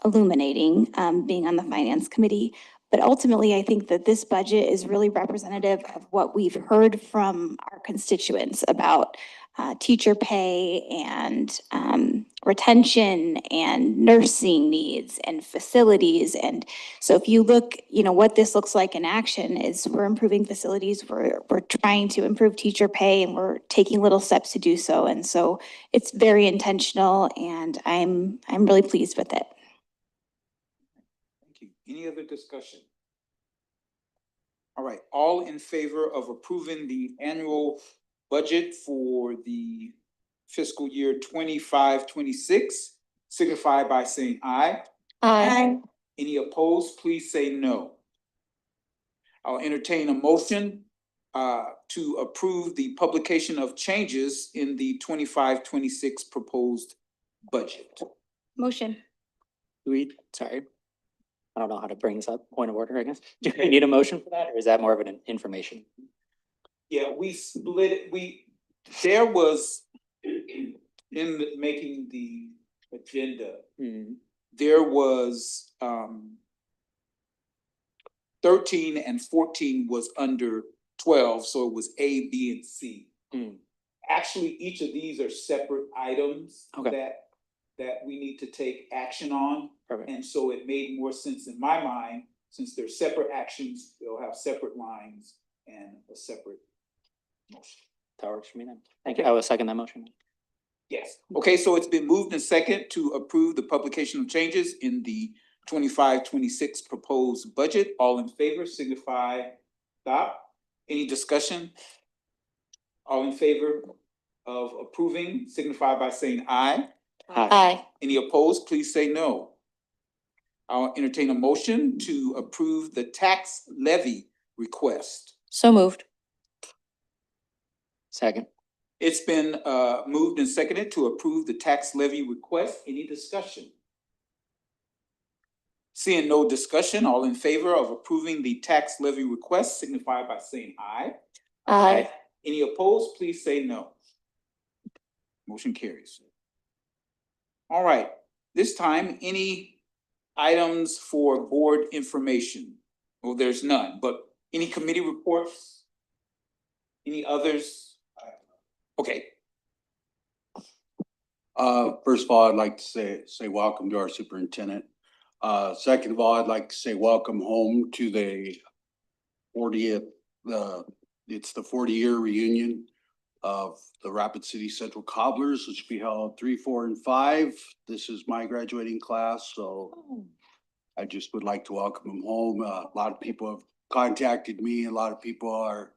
illuminating, being on the finance committee. But ultimately, I think that this budget is really representative of what we've heard from our constituents about teacher pay and retention and nursing needs and facilities. And so if you look, what this looks like in action is we're improving facilities, we're trying to improve teacher pay, and we're taking little steps to do so. And so it's very intentional, and I'm really pleased with it. Thank you. Any other discussion? All right, all in favor of approving the annual budget for the fiscal year 25-26, signify by saying aye. Aye. Any opposed, please say no. I'll entertain a motion to approve the publication of changes in the 25-26 proposed budget. Motion. Sorry. I don't know how to bring this up. Point of order, I guess. Do we need a motion for that, or is that more of an information? Yeah, we split it. There was, making the agenda, there was 13 and 14 was under 12, so it was A, B, and C. Actually, each of these are separate items that we need to take action on. Perfect. And so it made more sense in my mind, since they're separate actions, they'll have separate lines and a separate motion. That works for me then. Thank you. I will second that motion. Yes. Okay, so it's been moved and second to approve the publication of changes in the 25-26 proposed budget. All in favor, signify stop. Any discussion? All in favor of approving, signify by saying aye. Aye. Any opposed, please say no. I'll entertain a motion to approve the tax levy request. So moved. Second. It's been moved and seconded to approve the tax levy request. Any discussion? Seeing no discussion, all in favor of approving the tax levy request signify by saying aye. Aye. Any opposed, please say no. Motion carries. All right, this time, any items for board information? Well, there's none, but any committee reports? Any others? Okay. First of all, I'd like to say welcome to our superintendent. Second of all, I'd like to say welcome home to the 40th, it's the 40-year reunion of the Rapid City Central Cobblers, which will be held 3, 4, and 5. This is my graduating class, so I just would like to welcome him home. A lot of people have contacted me. A lot of people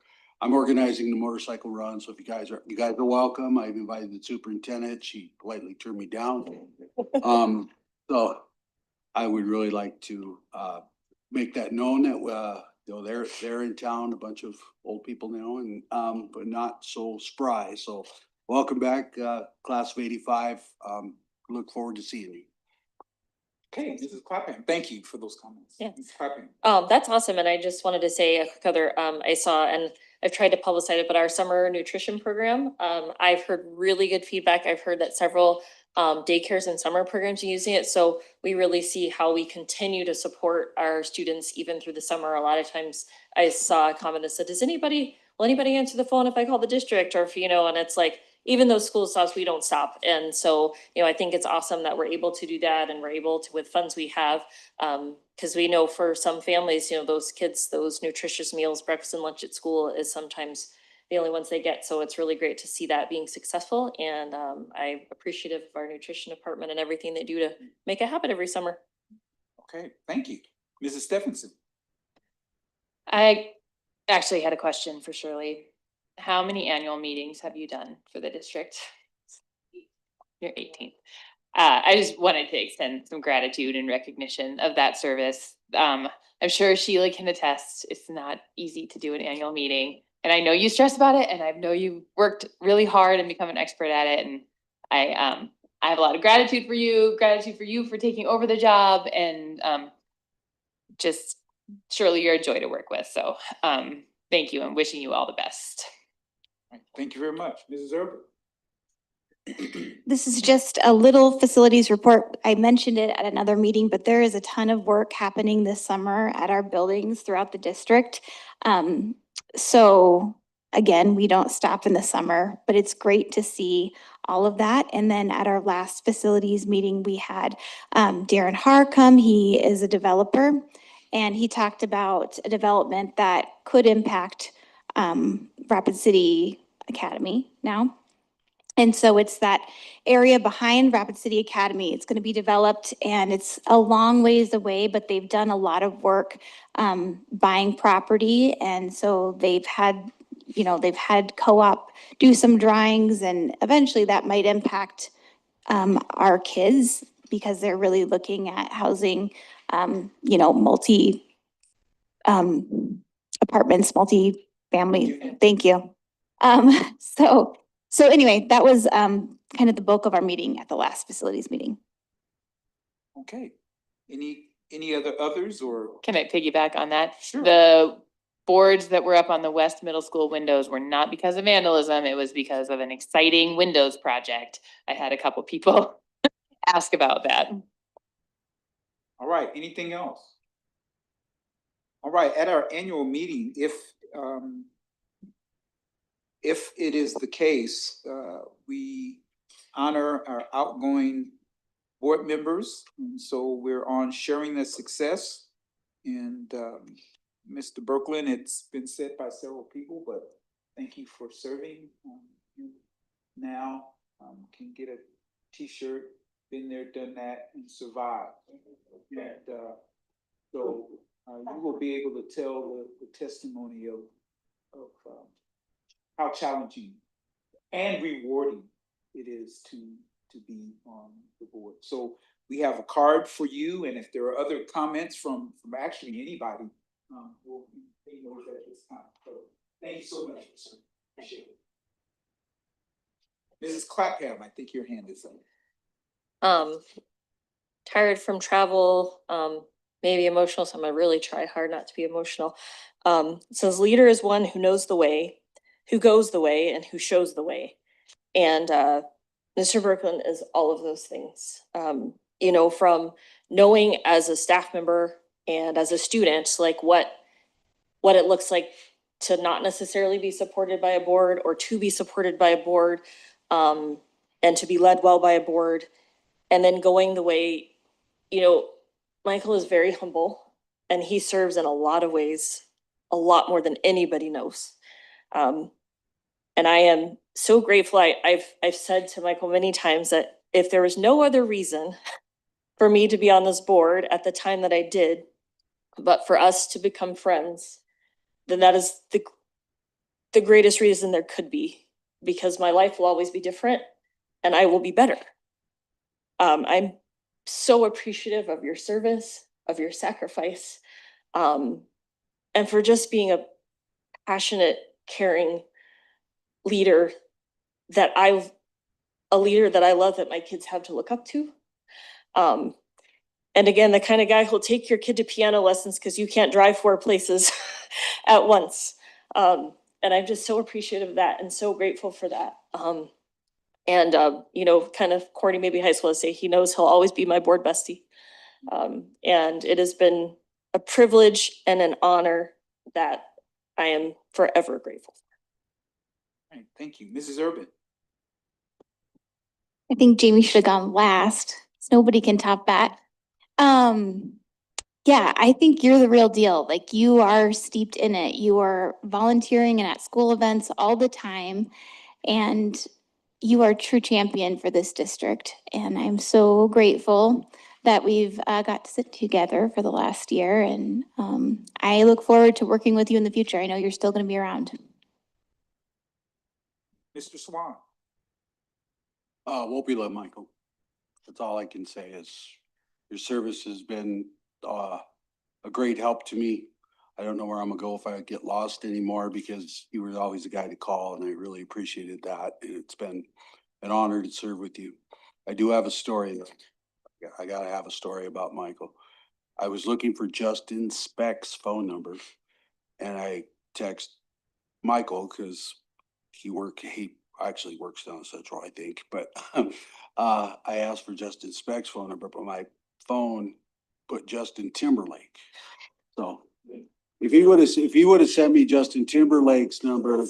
I'm organizing the motorcycle run, so if you guys are welcome. I've invited the superintendent. She politely turned me down. So I would really like to, make that known that, you know, they're in town, a bunch of old people now and, but not so spry. So welcome back, class of 85. Look forward to seeing you. Okay, Mrs. Clapham, thank you for those comments. Yes. Mrs. Clapham. That's awesome. And I just wanted to say a quick other, I saw, and I've tried to publicize it, but our summer nutrition program, I've heard really good feedback. I've heard that several daycares and summer programs are using it. So we really see how we continue to support our students even through the summer. A lot of times I saw a comment that said, will anybody answer the phone if I call the district, or if, you know, and it's like, even though school stops, we don't stop. And so, you know, I think it's awesome that we're able to do that, and we're able to, with funds we have, because we know for some families, you know, those kids, those nutritious meals, breakfast and lunch at school is sometimes the only ones they get. So it's really great to see that being successful. And I'm appreciative of our nutrition department and everything they do to make it happen every summer. Okay, thank you. Mrs. Stephenson. I actually had a question for Shirley. How many annual meetings have you done for the district? You're 18th. I just wanted to extend some gratitude and recognition of that service. I'm sure Sheila can attest, it's not easy to do an annual meeting. And I know you stress about it, and I know you worked really hard and become an expert at it. And I have a lot of gratitude for you for taking over the job, and just Shirley, you're a joy to work with. So thank you, and wishing you all the best. Thank you very much. Mrs. Herbert. This is just a little facilities report. I mentioned it at another meeting, but there is a ton of work happening this summer at our buildings throughout the district. So again, we don't stop in the summer, but it's great to see all of that. And then at our last facilities meeting, we had Darren Haar come. He is a developer, and he talked about a development that could impact Rapid City Academy now. And so it's that area behind Rapid City Academy. It's going to be developed, and it's a long ways away, but they've done a lot of work buying property. And so they've had co-op do some drawings, and eventually that might impact our kids, because they're really looking at housing, multi apartments, multi-family. Thank you. So anyway, that was kind of the bulk of our meeting at the last facilities meeting. Okay. Any others or? Can I piggyback on that? Sure. The boards that were up on the West Middle School windows were not because of vandalism. It was because of an exciting windows project. I had a couple people ask about that. All right, anything else? All right, at our annual meeting, if it is the case, we honor our outgoing board members. And so we're on sharing the success. And Mr. Berkland, it's been said by several people, but thank you for serving. You now can get a t-shirt, been there, done that, and survived. And so you will be able to tell the testimony of how challenging and rewarding it is to be on the board. So we have a card for you, and if there are other comments from actually anybody, we'll be those at this time. So thank you so much, sir. Appreciate it. Mrs. Clapham, I think your hand is up. Tired from travel, maybe emotional, so I'm gonna really try hard not to be emotional. It says leader is one who knows the way, who goes the way, and who shows the way. And Mr. Berkland is all of those things. From knowing as a staff member and as a student, like what it looks like to not necessarily be supported by a board, or to be supported by a board, and to be led well by a board, and then going the way, Michael is very humble, and he serves in a lot of ways, a lot more than anybody knows. And I am so grateful. I've said to Michael many times that if there was no other reason for me to be on this board at the time that I did, but for us to become friends, then that is the greatest reason there could be, because my life will always be different and I will be better. I'm so appreciative of your service, of your sacrifice, and for just being a passionate, caring leader a leader that I love, that my kids have to look up to. And again, the kind of guy who'll take your kid to piano lessons because you can't drive 4 places at once. And I'm just so appreciative of that and so grateful for that. You know, kind of corny, maybe high school to say, he knows he'll always be my board bestie. And it has been a privilege and an honor that I am forever grateful for. All right, thank you. Mrs. Urban. I think Jamie should have gone last. Nobody can top that. Yeah, I think you're the real deal. Like, you are steeped in it. You are volunteering and at school events all the time. And you are a true champion for this district. And I'm so grateful that we've got to sit together for the last year. And I look forward to working with you in the future. I know you're still going to be around. Mr. Swan. Won't be love, Michael. That's all I can say is your service has been a great help to me. I don't know where I'm gonna go if I get lost anymore, because you were always the guy to call, and I really appreciated that. And it's been an honor to serve with you. I do have a story though. I gotta have a story about Michael. I was looking for Justin Speck's phone number, and I text Michael because he actually works down Central, I think, but I asked for Justin Speck's phone number, but my phone put Justin Timberlake. So if he would have sent me Justin Timberlake's number,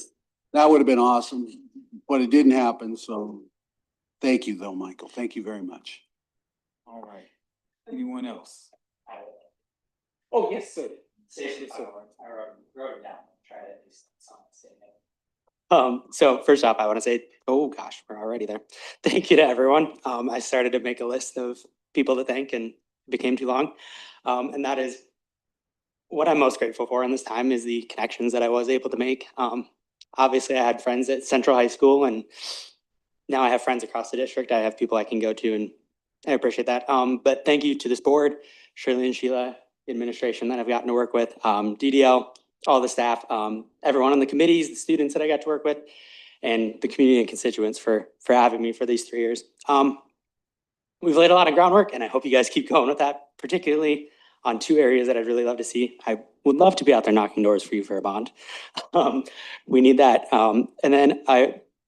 that would have been awesome, but it didn't happen. So thank you though, Michael. Thank you very much. All right. Anyone else? Oh, yes, sir. I wrote it down, try to at least say it. So first off, I want to say, oh gosh, we're already there. Thank you to everyone. I started to make a list of people to thank and it became too long. And that is what I'm most grateful for in this time is the connections that I was able to make. Obviously I had friends at Central High School, and now I have friends across the district. I have people I can go to, and I appreciate that. But thank you to this board, Shirley and Sheila, the administration that I've gotten to work with, DDL, all the staff, everyone on the committees, the students that I got to work with, and the community and constituents for having me for these 3 years. We've laid a lot of groundwork, and I hope you guys keep going with that, particularly on 2 areas that I'd really love to see. I would love to be out there knocking doors for you for a bond. We need that. And then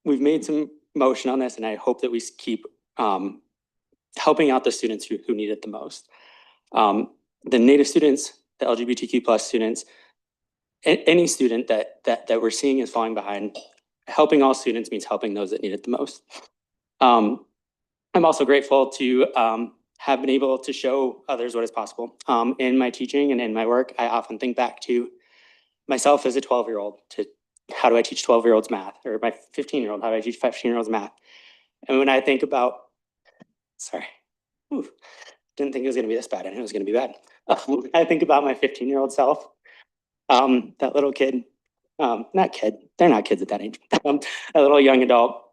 we've made some motion on this, and I hope that we keep helping out the students who need it the most. The Native students, the LGBTQ+ students, any student that we're seeing is falling behind. Helping all students means helping those that need it the most. I'm also grateful to have been able to show others what is possible. In my teaching and in my work, I often think back to myself as a 12-year-old to how do I teach 12-year-olds math, or my 15-year-old, how do I teach 15-year-olds math? And when I think about, didn't think it was gonna be this bad, and it was gonna be bad. I think about my 15-year-old self, that little kid, not kid, they're not kids at that age, a little young adult,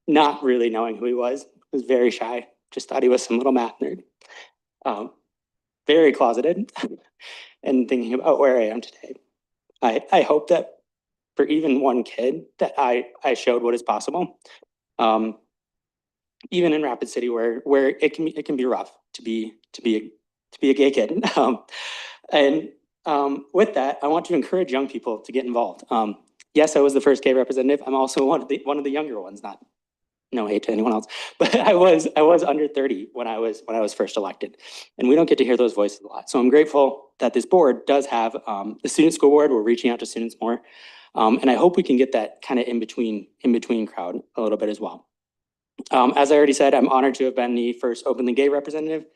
not really knowing who he was very shy, just thought he was some little math nerd, very closeted, and thinking about where I am today. I hope that for even one kid that I showed what is possible, even in Rapid City where it can be rough to be a gay kid. With that, I want to encourage young people to get involved. Yes, I was the first gay representative. I'm also one of the younger ones, no hate to anyone else, but I was under 30 when I was first elected, and we don't get to hear those voices a lot. So I'm grateful that this board does have the student school board. We're reaching out to students more, and I hope we can get that kind of in between crowd a little bit as well. As I already said, I'm honored to have been the first openly gay representative,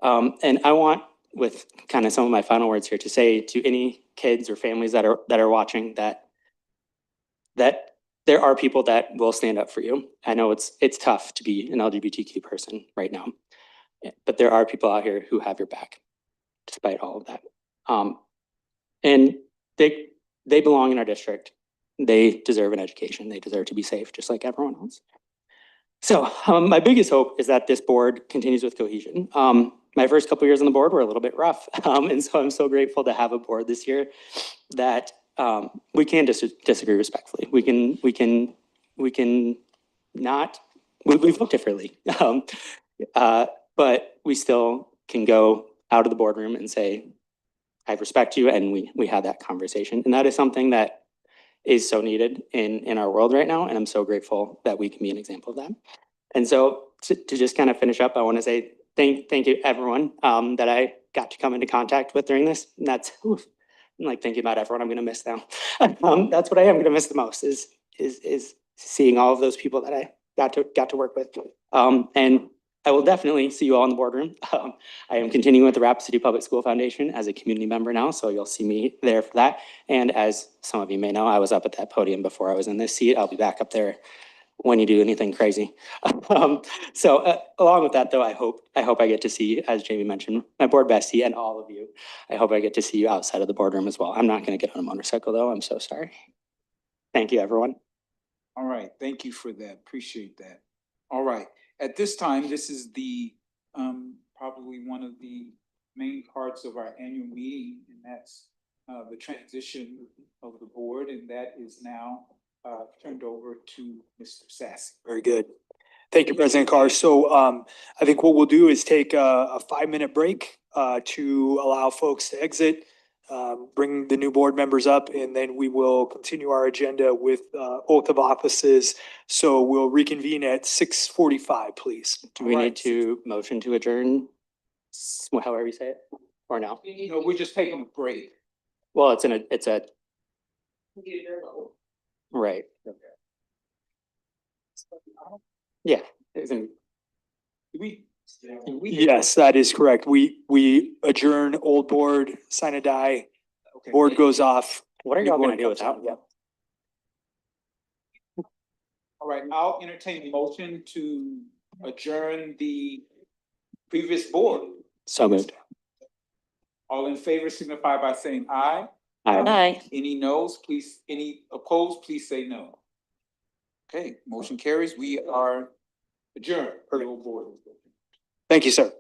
and I want, with kind of some of my final words here, to say to any kids or families that are watching that there are people that will stand up for you. I know it's tough to be an LGBTQ person right now. But there are people out here who have your back despite all of that. And they belong in our district. They deserve an education. They deserve to be safe, just like everyone else. So my biggest hope is that this board continues with cohesion. My first couple years on the board were a little bit rough. And so I'm so grateful to have a board this year that we can disagree respectfully. We can not, we've looked differently. But we still can go out of the boardroom and say, I respect you, and we had that conversation. And that is something that is so needed in our world right now. And I'm so grateful that we can be an example of that. And so to just kind of finish up, I want to say thank you everyone that I got to come into contact with during this. And that's I'm like thinking about everyone I'm going to miss now. That's what I am going to miss the most is seeing all of those people that I got to work with. And I will definitely see you all in the boardroom. I am continuing with the Rapid City Public School Foundation as a community member now, so you'll see me there for that. And as some of you may know, I was up at that podium before I was in this seat. I'll be back up there when you do anything crazy. So along with that though, I hope I get to see, as Jamie mentioned, my board bestie and all of you. I hope I get to see you outside of the boardroom as well. I'm not going to get on a motorcycle though. I'm so sorry. Thank you, everyone. All right, thank you for that. Appreciate that. All right, at this time, this is the probably one of the main parts of our annual meeting, and that's the transition of the board, and that is now turned over to Mr. Sassy. Very good. Thank you, President Carr. So I think what we'll do is take a 5-minute break to allow folks to exit, bring the new board members up, and then we will continue our agenda with oath of offices. So we'll reconvene at 6:45, please. Do we need to motion to adjourn, however you say it, or no? No, we're just taking a break. Well, it's a right. Yeah. Yes, that is correct. We adjourn old board, sign a die, board goes off. What are new y'all board gonna do comes without on. me? All right, I'll entertain the motion to adjourn the previous board. So moved. All in favor signify by saying aye. Aye. Any noes, please, any opposed, please say no. Okay, motion carries. We are adjourned. The old board. Thank you, sir.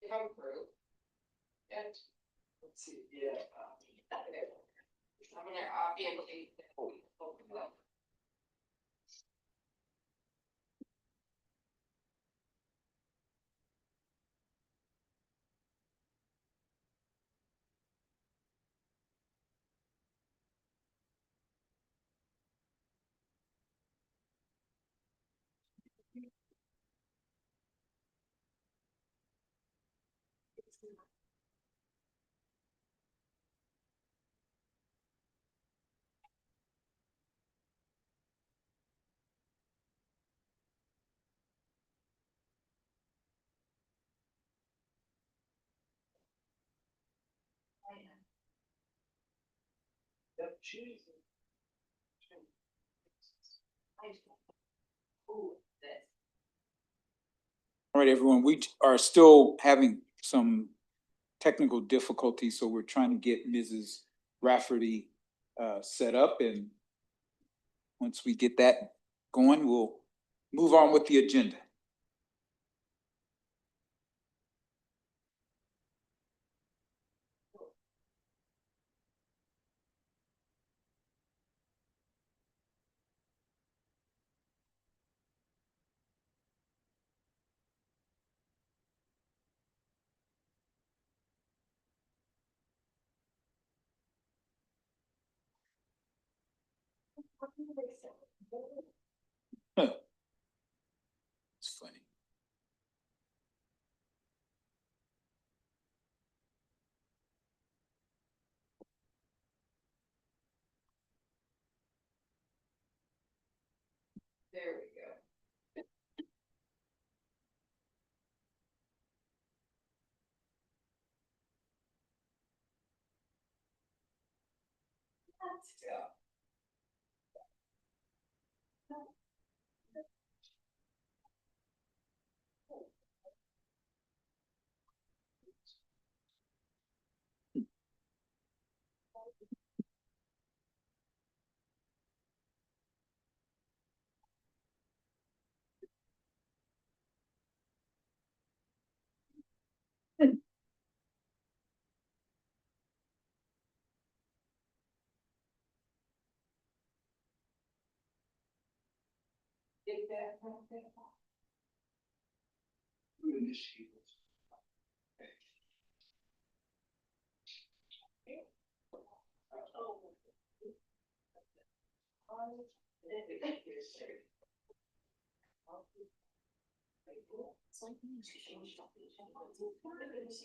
come through. And Let's see, yeah. I'm gonna obviously. All right, everyone, we are still having some technical difficulties, so we're trying to get Mrs. Rafferty set up, and once we get that going, we'll move on with the agenda. It's funny. There we go. Let's go.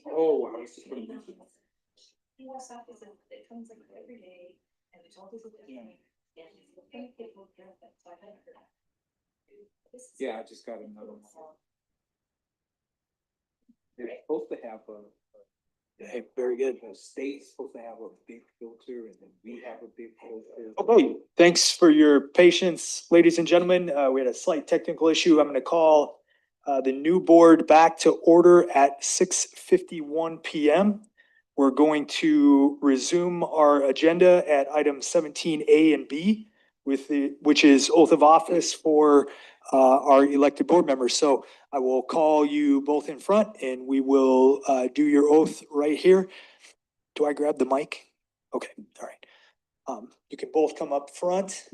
Oh, I was just putting. More stuff is it comes like every day and it's always a thing. Yeah, I just got another one. They're supposed to have Hey, very good. the state's supposed to have a big filter, and then we have a big filter. Okay, thanks for your patience, ladies and gentlemen. We had a slight technical issue. I'm going to call the new board back to order at 6:51 PM. We're going to resume our agenda at items 17A and B which is oath of office for our elected board members. So I will call you both in front and we will do your oath right here. Do I grab the mic? Okay, all right. You can both come up front.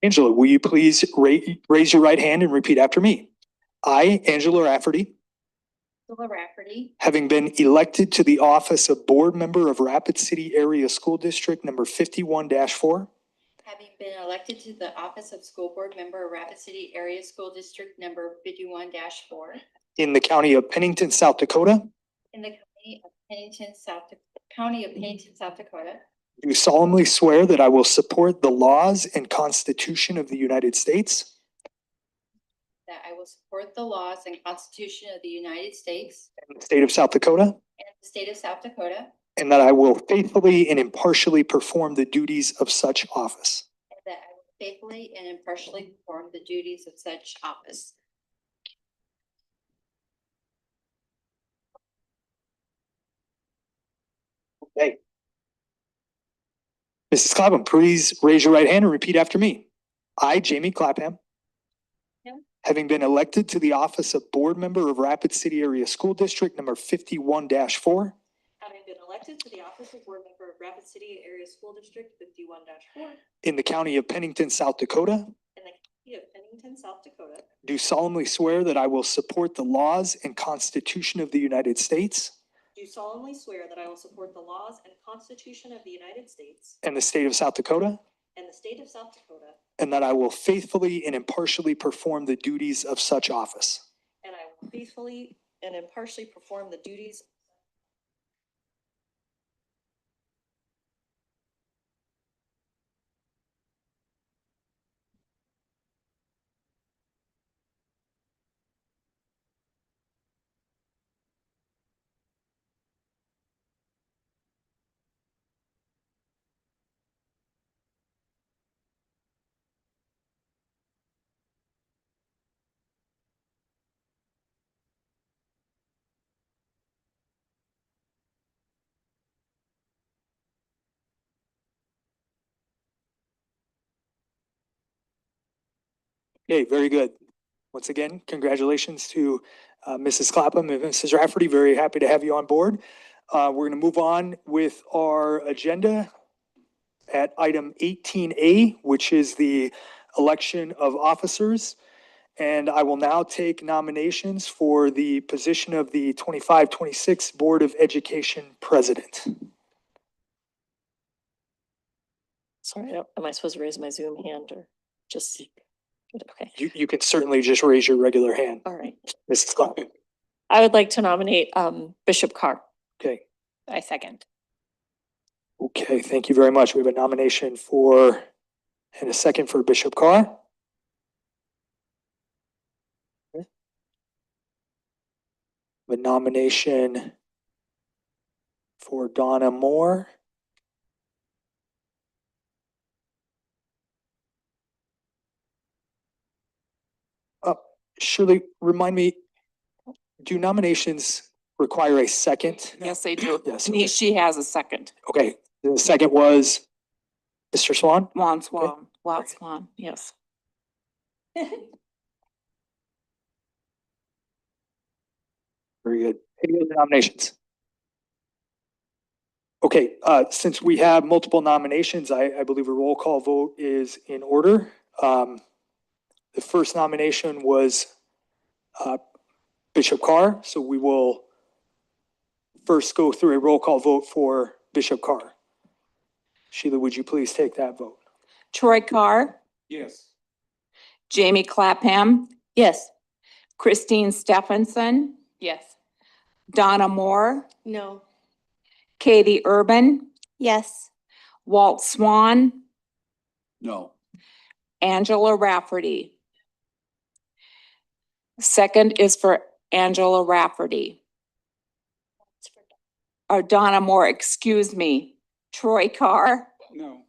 Angela, will you please raise your right hand and repeat after me? I, Angela Rafferty, Angela Rafferty, having been elected to the office of board member of Rapid City Area School District number 51-4, having been elected to the office of school board member of Rapid City Area School District number 51-4 in the county of Pennington, South Dakota, in the county of Pennington, South Dakota, do solemnly swear that I will support the laws and Constitution of the United States that I will support the laws and Constitution of the United States and the state of South Dakota, and the state of South Dakota, and that I will faithfully and impartially perform the duties of such office. and that I will faithfully and impartially perform the duties of such office. Okay. Mrs. Clapham, please raise your right hand and repeat after me. I, Jamie Clapham, having been elected to the office of Board Member of Rapid City Area School District number 51-4 Having been elected to the office of board member of Rapid City Area School District 51-4 in the county of Pennington, South Dakota, in the county of Pennington, South Dakota, do solemnly swear that I will support the laws and Constitution of the United States do solemnly swear that I will support the laws and Constitution of the United States and the state of South Dakota, and the state of South Dakota, and that I will faithfully and impartially perform the duties of such office. and I will faithfully and impartially perform the duties. Okay, very good. Once again, congratulations to Mrs. Clapham and Mrs. Rafferty. Very happy to have you on board. We're going to move on with our agenda at item 18A, which is the election of officers. And I will now take nominations for the position of the 25-26 Board of Education President. Sorry, am I supposed to raise my Zoom hand or just? Okay, You can certainly just raise your regular hand, all right. Mrs. Clapham. I would like to nominate Bishop Carr. Okay. I second. Okay, thank you very much. We have a nomination for, and a second for Bishop Carr. Okay. A nomination for Donna Moore. Shirley, remind me, do nominations require a second? Yes, they do. Yes. And Okay. she has a second. Okay, the second was Mr. Swan? Wild Swan, yes. Very good. Any other nominations? Okay, since we have multiple nominations, I believe a roll call vote is in order. The first nomination was Bishop Carr, so we will first go through a roll call vote for Bishop Carr. Sheila, would you please take that vote? Troy Carr, Yes. Jamie Clapham, Yes. Christine Stephenson, Yes. Donna Moore, No. Katie Urban, Yes. Walt Swan, No. Angela Rafferty. Second is for Angela Rafferty. Or Donna Moore, excuse me. Troy Carr, No.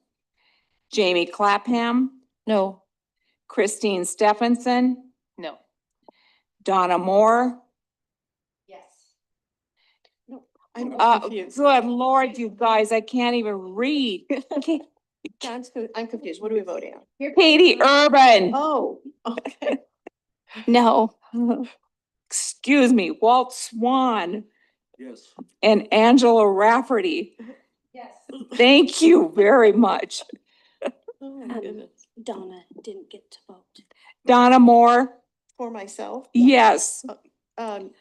Jamie Clapham, No. Christine Stephenson, No. Donna Moore. Yes. No, I'm confused. Good Lord, you guys, I can't even read. Okay. I'm confused. What are we voting on? Katie Urban, Oh, okay. No. excuse me, Walt Swan Yes. and Angela Rafferty. Yes. Thank you very much. Oh my goodness. Donna didn't get to vote. Donna Moore, For myself? yes, Um,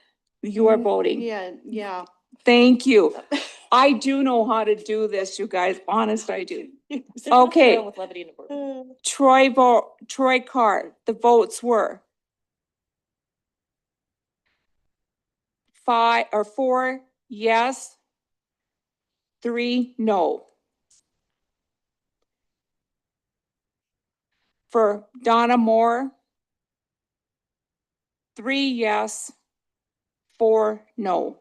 you are voting. yeah. Thank you. I do know how to do this, you guys. Honest, I do. Okay. With levity in the board. Troy Carr, the votes were 4 yes, 3 no. For Donna Moore. 3 yes, 4 no.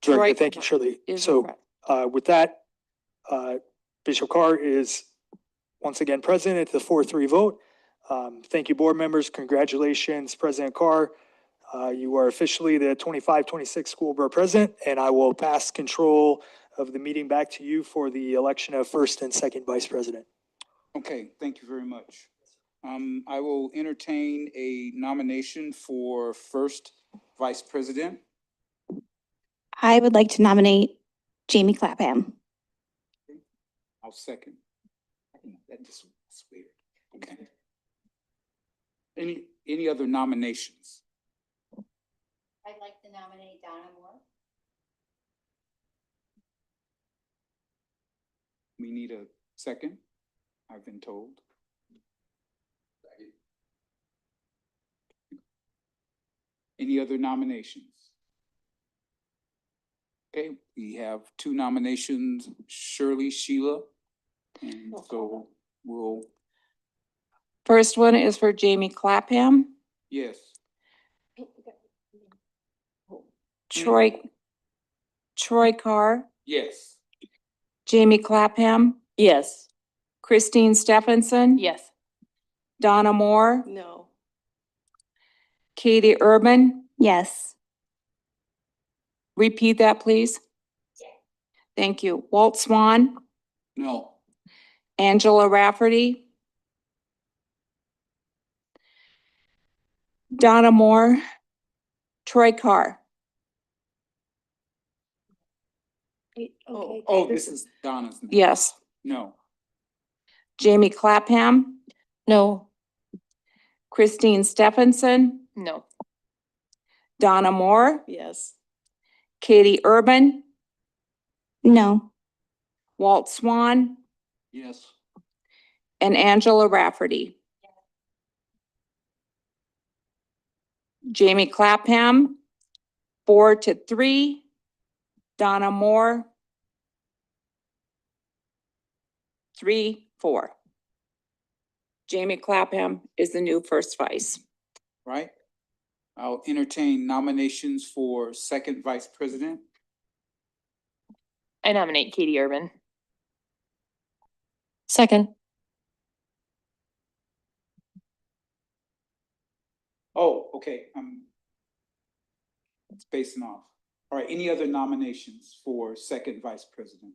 Director, Troy thank you, Shirley. is So, correct. with that, Bishop Carr is once again present at the 4-3 vote. Thank you, board members. Congratulations, President Carr. You are officially the 25-26 school board president, and I will pass control of the meeting back to you for the election of first and second vice president. Okay, thank you very much. I will entertain a nomination for first vice president. I would like to nominate Jamie Clapham. I'll second. That just was weird. Okay. Any other nominations? I'd like to nominate Donna Moore. We need a second, I've been told. Any other nominations? Okay, we have 2 nominations, Shirley, Sheila. And so we'll, First one is for Jamie Clapham. yes, Troy Carr, yes. Jamie Clapham, Yes. Christine Stephenson. Yes. Donna Moore, No. Katie Urban. Yes. Repeat that, please. Thank you. Walt Swan, No. Angela Rafferty, Donna Moore, Troy Carr. Oh, this is Donna's name. Yes. No. Jamie Clapham, No. Christine Stephenson, No. Donna Moore, Yes. Katie Urban, No. Walt Swan, Yes. and Angela Rafferty. Jamie Clapham, 4-3. Donna Moore, 3-4. Jamie Clapham is the new first vice. Right? I'll entertain nominations for second vice president. I nominate Katie Urban. Second. Oh, okay, it's spacing off. All right, any other nominations for second vice president?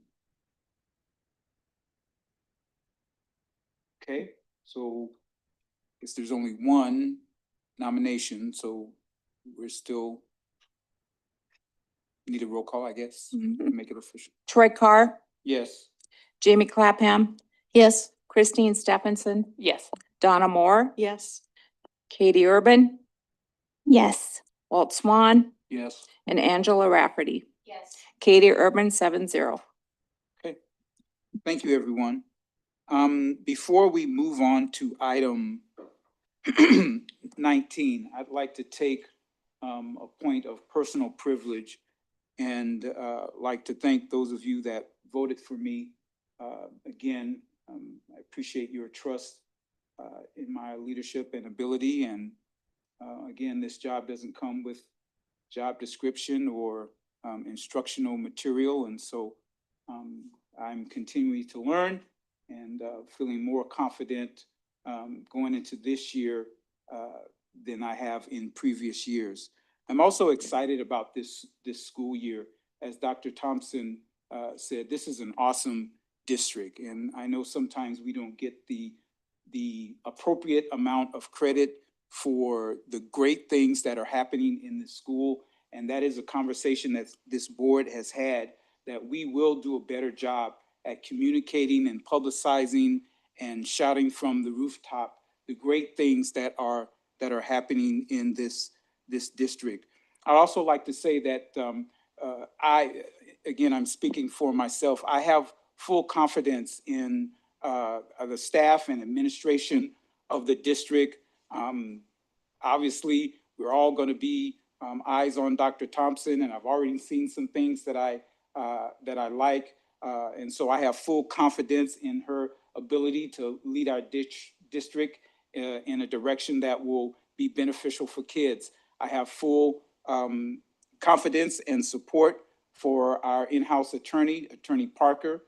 Okay, so I guess there's only one nomination, so we're still need a roll call, I guess, to make it official. Troy Carr, Yes. Jamie Clapham, Yes. Christine Stephenson, Yes. Donna Moore, Yes. Katie Urban, Yes. Walt Swan, Yes. and Angela Rafferty. Yes. Katie Urban, 7-0. Okay, thank you, everyone. Before we move on to item 19, I'd like to take a point of personal privilege and like to thank those of you that voted for me. Again, I appreciate your trust in my leadership and ability. And again, this job doesn't come with job description or instructional material. And so I'm continuing to learn and feeling more confident going into this year than I have in previous years. I'm also excited about this school year. As Dr. Thompson said, this is an awesome district. And I know sometimes we don't get the appropriate amount of credit for the great things that are happening in the school. And that is a conversation that this board has had, that we will do a better job at communicating and publicizing and shouting from the rooftop the great things that are happening in this district. I'd also like to say that I'm speaking for myself. I have full confidence in the staff and administration of the district. Obviously, we're all going to be eyes on Dr. Thompson, and I've already seen some things that I like. And so I have full confidence in her ability to lead our district in a direction that will be beneficial for kids. I have full confidence and support for our in-house attorney, Attorney Parker.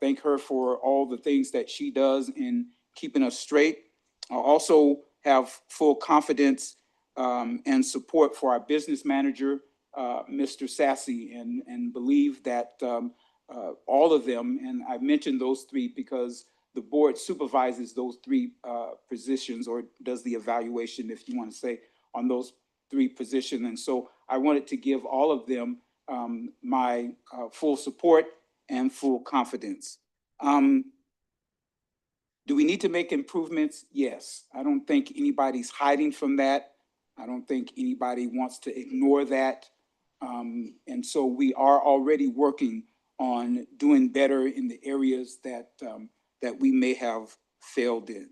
Thank her for all the things that she does in keeping us straight. I also have full confidence and support for our business manager, Mr. Sassy, and believe that all of them, and I mentioned those three because the board supervises those three positions or does the evaluation, if you want to say, on those three positions. And so I wanted to give all of them my full support and full confidence. Do we need to make improvements? Yes. I don't think anybody's hiding from that. I don't think anybody wants to ignore that. And so we are already working on doing better in the areas that, that we may have failed in.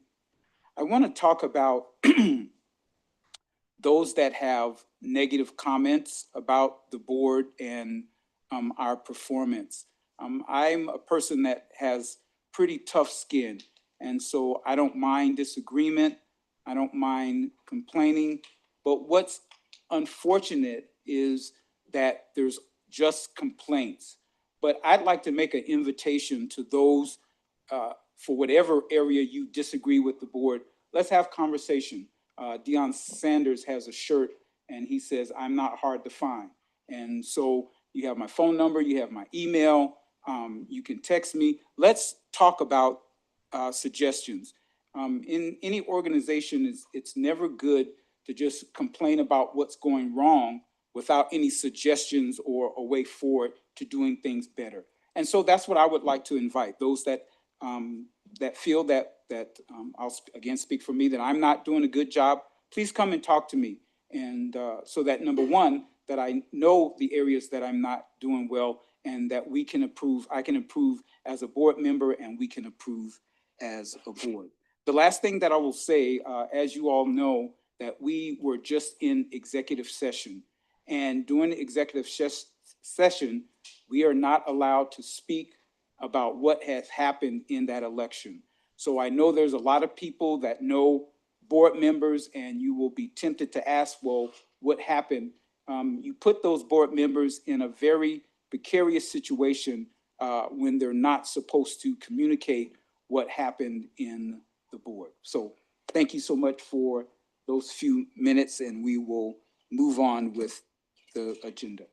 I want to talk about those that have negative comments about the board and our performance. I'm a person that has pretty tough skin, and so I don't mind disagreement. I don't mind complaining, but what's unfortunate is that there's just complaints. But I'd like to make an invitation to those for whatever area you disagree with the board. Let's have conversation. Deion Sanders has a shirt and he says, "I'm not hard to find." And so you have my phone number, you have my email, you can text me. Let's talk about suggestions. In any organization, it's never good to just complain about what's going wrong without any suggestions or a way forward to doing things better. And so that's what I would like to invite those that that feel that I'll again speak for me, that I'm not doing a good job. Please come and talk to me, and so that number one, that I know the areas that I'm not doing well, and that we can improve. I can improve as a board member, and we can improve as a board. The last thing that I will say, as you all know, that we were just in executive session, and during the executive session, we are not allowed to speak about what has happened in that election. So I know there's a lot of people that know board members, and you will be tempted to ask, well, what happened? You put those board members in a very precarious situation when they're not supposed to communicate what happened in the board. So thank you so much for those few minutes, and we will move on with the agenda.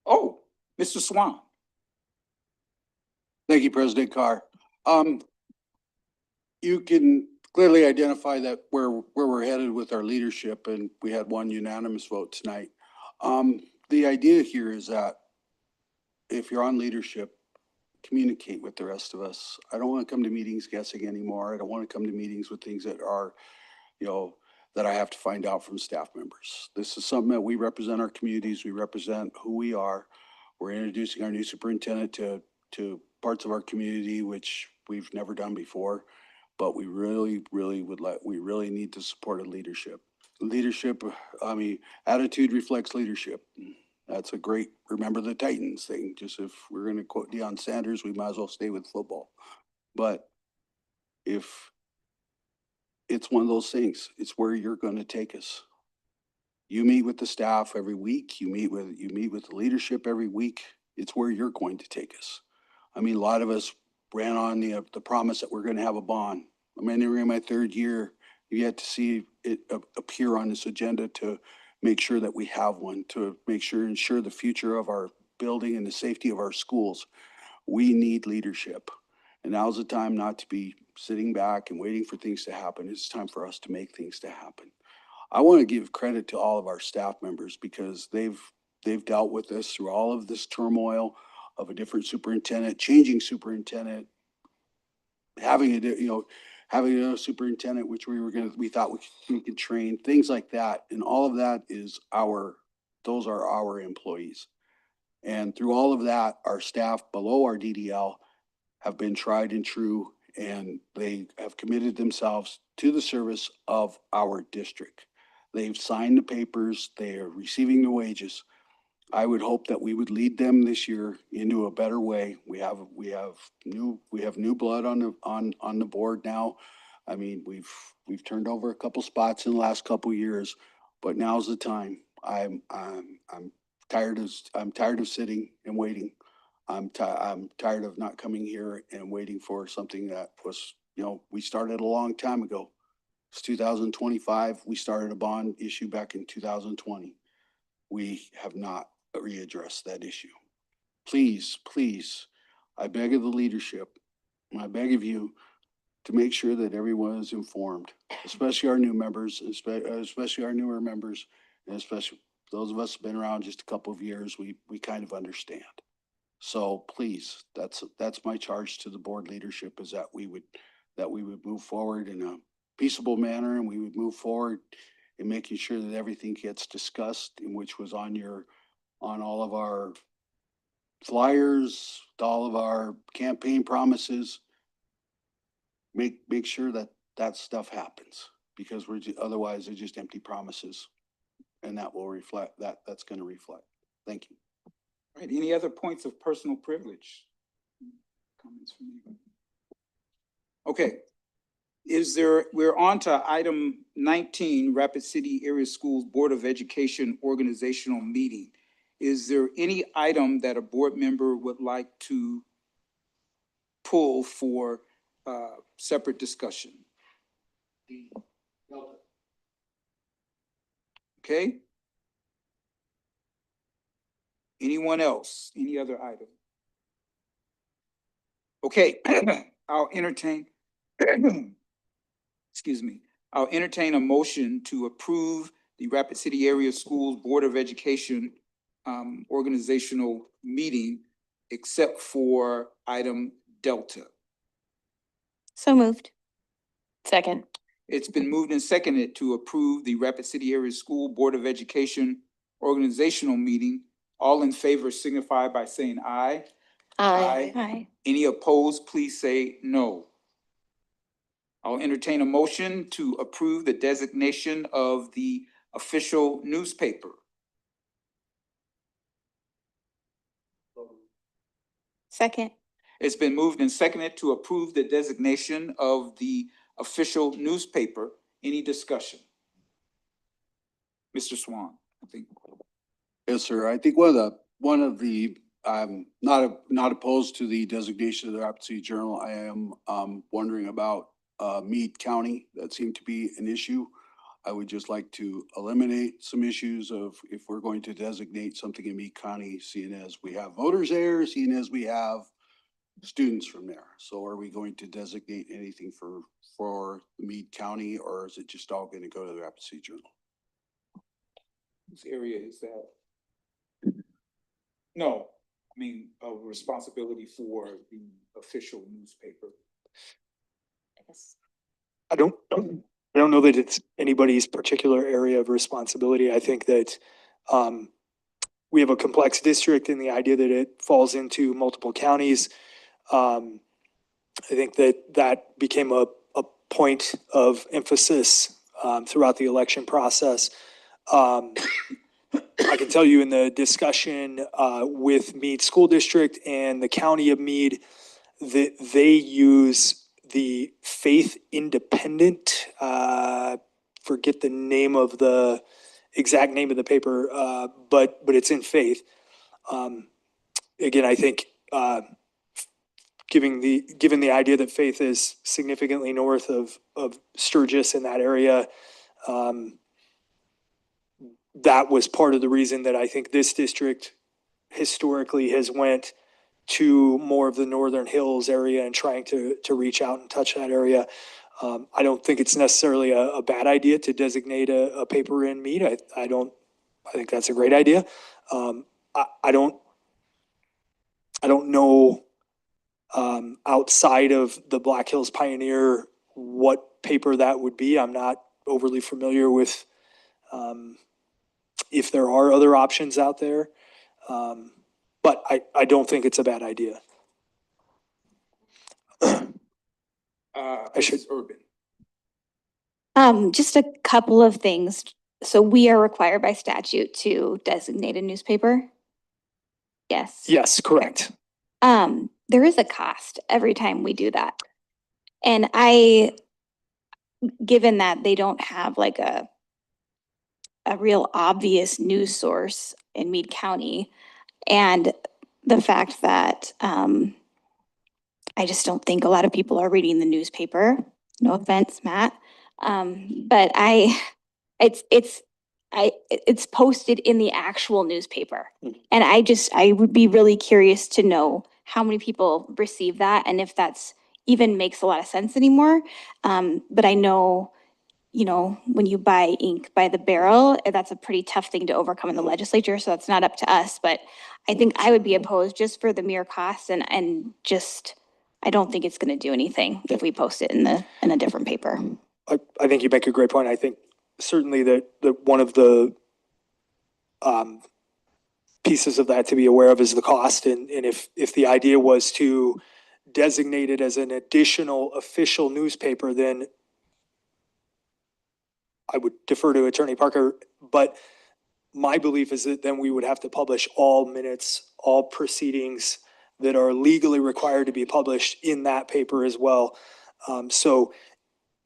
Oh, Mr. Swan. Thank you, President Carr. You can clearly identify that where we're headed with our leadership, and we had one unanimous vote tonight. The idea here is that if you're on leadership, communicate with the rest of us. I don't want to come to meetings guessing anymore. I don't want to come to meetings with things that are, that I have to find out from staff members. This is something that we represent our communities. We represent who we are. We're introducing our new superintendent to parts of our community, which we've never done before, but we really need to support a leadership. Leadership, attitude reflects leadership. That's a great remember the Titans thing. Just if we're going to quote Deion Sanders, we might as well stay with football. But if it's one of those things, it's where you're going to take us. You meet with the staff every week. You meet with the leadership every week. It's where you're going to take us. A lot of us ran on the promise that we're going to have a bond. I'm entering my third year. You yet to see it appear on this agenda to make sure that we have one, to ensure the future of our building and the safety of our schools. We need leadership. And now's the time not to be sitting back and waiting for things to happen. It's time for us to make things to happen. I want to give credit to all of our staff members because they've dealt with this through all of this turmoil of a different superintendent, changing superintendent, having a superintendent, which we thought we could train, things like that. And all of that those are our employees. And through all of that, our staff below our DDL have been tried and true, and they have committed themselves to the service of our district. They've signed the papers, they are receiving the wages. I would hope that we would lead them this year into a better way. We have new blood on the board now. I mean, we've turned over a couple spots in the last couple years, but now's the time. I'm tired of sitting and waiting. I'm tired of not coming here and waiting for something that was, we started a long time ago. It's 2025. We started a bond issue back in 2020. We have not readdressed that issue. Please, I beg of the leadership, and I beg of you to make sure that everyone is informed, especially our new members, especially our newer members, and especially those of us who've been around just a couple of years, we kind of understand. So please, that's my charge to the board leadership, is that we would move forward in a peaceable manner, and we would move forward in making sure that everything gets discussed, in which was on all of our flyers, all of our campaign promises. Make sure that stuff happens, because otherwise they're just empty promises, and that will reflect that's going to reflect. Thank you. All right, any other points of personal privilege? Comments from anybody? Okay. We're on to item 19, Rapid City Area Schools Board of Education organizational meeting. Is there any item that a board member would like to pull for separate discussion? Okay. Anyone else? Any other item? Okay, I'll entertain. Excuse me. I'll entertain a motion to approve the Rapid City Area Schools Board of Education organizational meeting, except for item Delta. So moved. Second. It's been moved and seconded to approve the Rapid City Area School Board of Education organizational meeting. All in favor signify by saying aye. Aye. Aye. Any opposed, please say no. I'll entertain a motion to approve the designation of the official newspaper. Second. It's been moved and seconded to approve the designation of the official newspaper. Any discussion? Mr. Swan, I think. Yes, sir. I think one of the I'm not opposed to the designation of the Rapid City Journal. I am wondering about Meade County. That seemed to be an issue. I would just like to eliminate some issues of, if we're going to designate something in Meade County, seeing as we have voters there, seeing as we have students from there. So are we going to designate anything for Meade County, or is it just all going to go to the Rapid City Journal? Whose area is that? No, I mean, a responsibility for the official newspaper. I don't know that it's anybody's particular area of responsibility. I think that we have a complex district, and the idea that it falls into multiple counties. I think that became a point of emphasis throughout the election process. I can tell you in the discussion with Meade School District and the County of Meade, that they use the Faith Independent, forget the name of the exact name of the paper, but it's in Faith. Again, I think given the idea that Faith is significantly north of Sturgis in that area, that was part of the reason that I think this district historically has went to more of the Northern Hills area and trying to reach out and touch that area. I don't think it's necessarily a bad idea to designate a paper in Meade. I think that's a great idea. I don't know outside of the Black Hills Pioneer what paper that would be. I'm not overly familiar with if there are other options out there. But I don't think it's a bad idea. Mrs. Urban. Just a couple of things. So we are required by statute to designate a newspaper. Yes. Yes, correct. There is a cost every time we do that. And given that they don't have like a real obvious news source in Meade County, and the fact that, I just don't think a lot of people are reading the newspaper. No offense, Matt. But it's posted in the actual newspaper. And I would be really curious to know how many people receive that and if that's even makes a lot of sense anymore. But I know, when you buy ink by the barrel, that's a pretty tough thing to overcome in the legislature. So that's not up to us, but I think I would be opposed just for the mere cost and just, I don't think it's gonna do anything if we post it in a different paper. I think you make a great point. I think certainly that one of the pieces of that to be aware of is the cost. And if the idea was to designate it as an additional official newspaper, then I would defer to Attorney Parker. But my belief is that then we would have to publish all minutes, all proceedings that are legally required to be published in that paper as well. So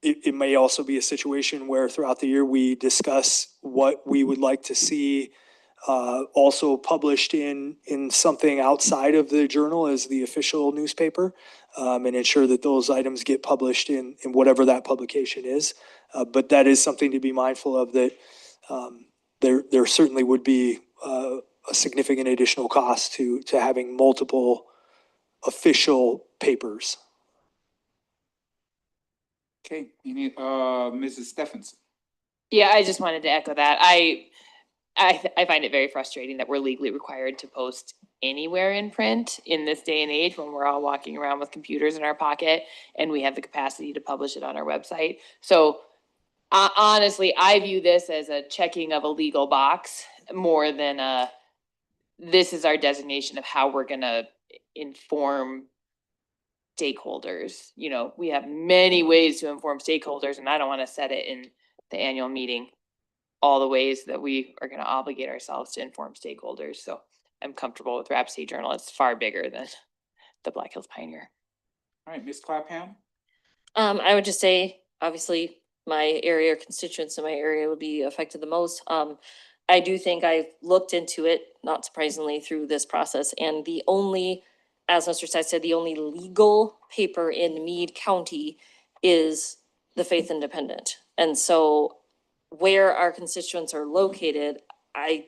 it may also be a situation where throughout the year, we discuss what we would like to see also published in something outside of the Journal as the official newspaper, and ensure that those items get published in whatever that publication is. But that is something to be mindful of, that there certainly would be a significant additional cost to having multiple official papers. Okay, Mrs. Stephenson. Yeah, I just wanted to echo that. I find it very frustrating that we're legally required to post anywhere in print in this day and age when we're all walking around with computers in our pocket and we have the capacity to publish it on our website. So honestly, I view this as a checking of a legal box more than this is our designation of how we're gonna inform stakeholders. We have many ways to inform stakeholders, and I don't want to set it in the annual meeting all the ways that we are going to obligate ourselves to inform stakeholders. So I'm comfortable with Rapid City Journal. It's far bigger than the Black Hills Pioneer. All right, Ms. Clapham. I would just say, obviously, my area, constituents in my area would be affected the most. I do think I've looked into it, not surprisingly, through this process, and the only, as Mr. Stites said, the only legal paper in Meade County is the Faith Independent. And so where our constituents are located, I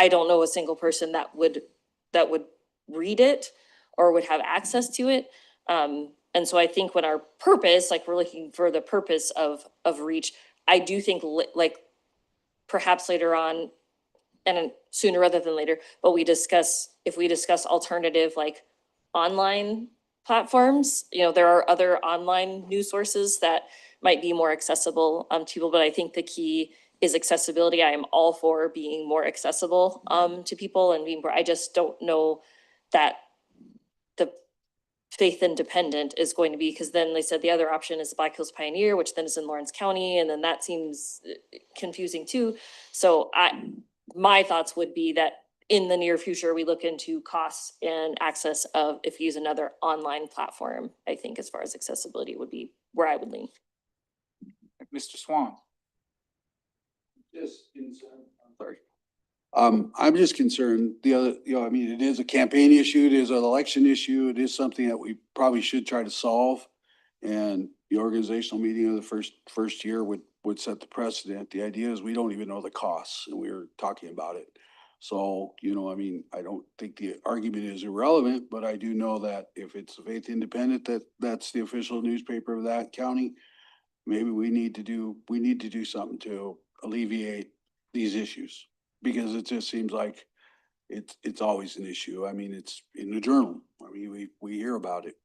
don't know a single person that would read it or would have access to it. And so I think when our purpose, like we're looking for the purpose of reach, I do think like perhaps later on, and sooner rather than later, but if we discuss alternative like online platforms, there are other online news sources that might be more accessible to people, but I think the key is accessibility. I am all for being more accessible to people and I just don't know that the Faith Independent is going to be, because then they said the other option is the Black Hills Pioneer, which then is in Lawrence County, and then that seems confusing too. So my thoughts would be that in the near future, we look into costs and access of if you use another online platform. I think as far as accessibility would be where I would lean. Mr. Swan. Just concerned, I'm sorry. I'm just concerned, it is a campaign issue, it is an election issue, it is something that we probably should try to solve. And the organizational meeting of the first year would set the precedent. The idea is we don't even know the costs and we were talking about it. So, I don't think the argument is irrelevant, but I do know that if it's the Faith Independent, that's the official newspaper of that county, maybe we need to do something to alleviate these issues. Because it just seems like it's always an issue. It's in the Journal. We hear about it,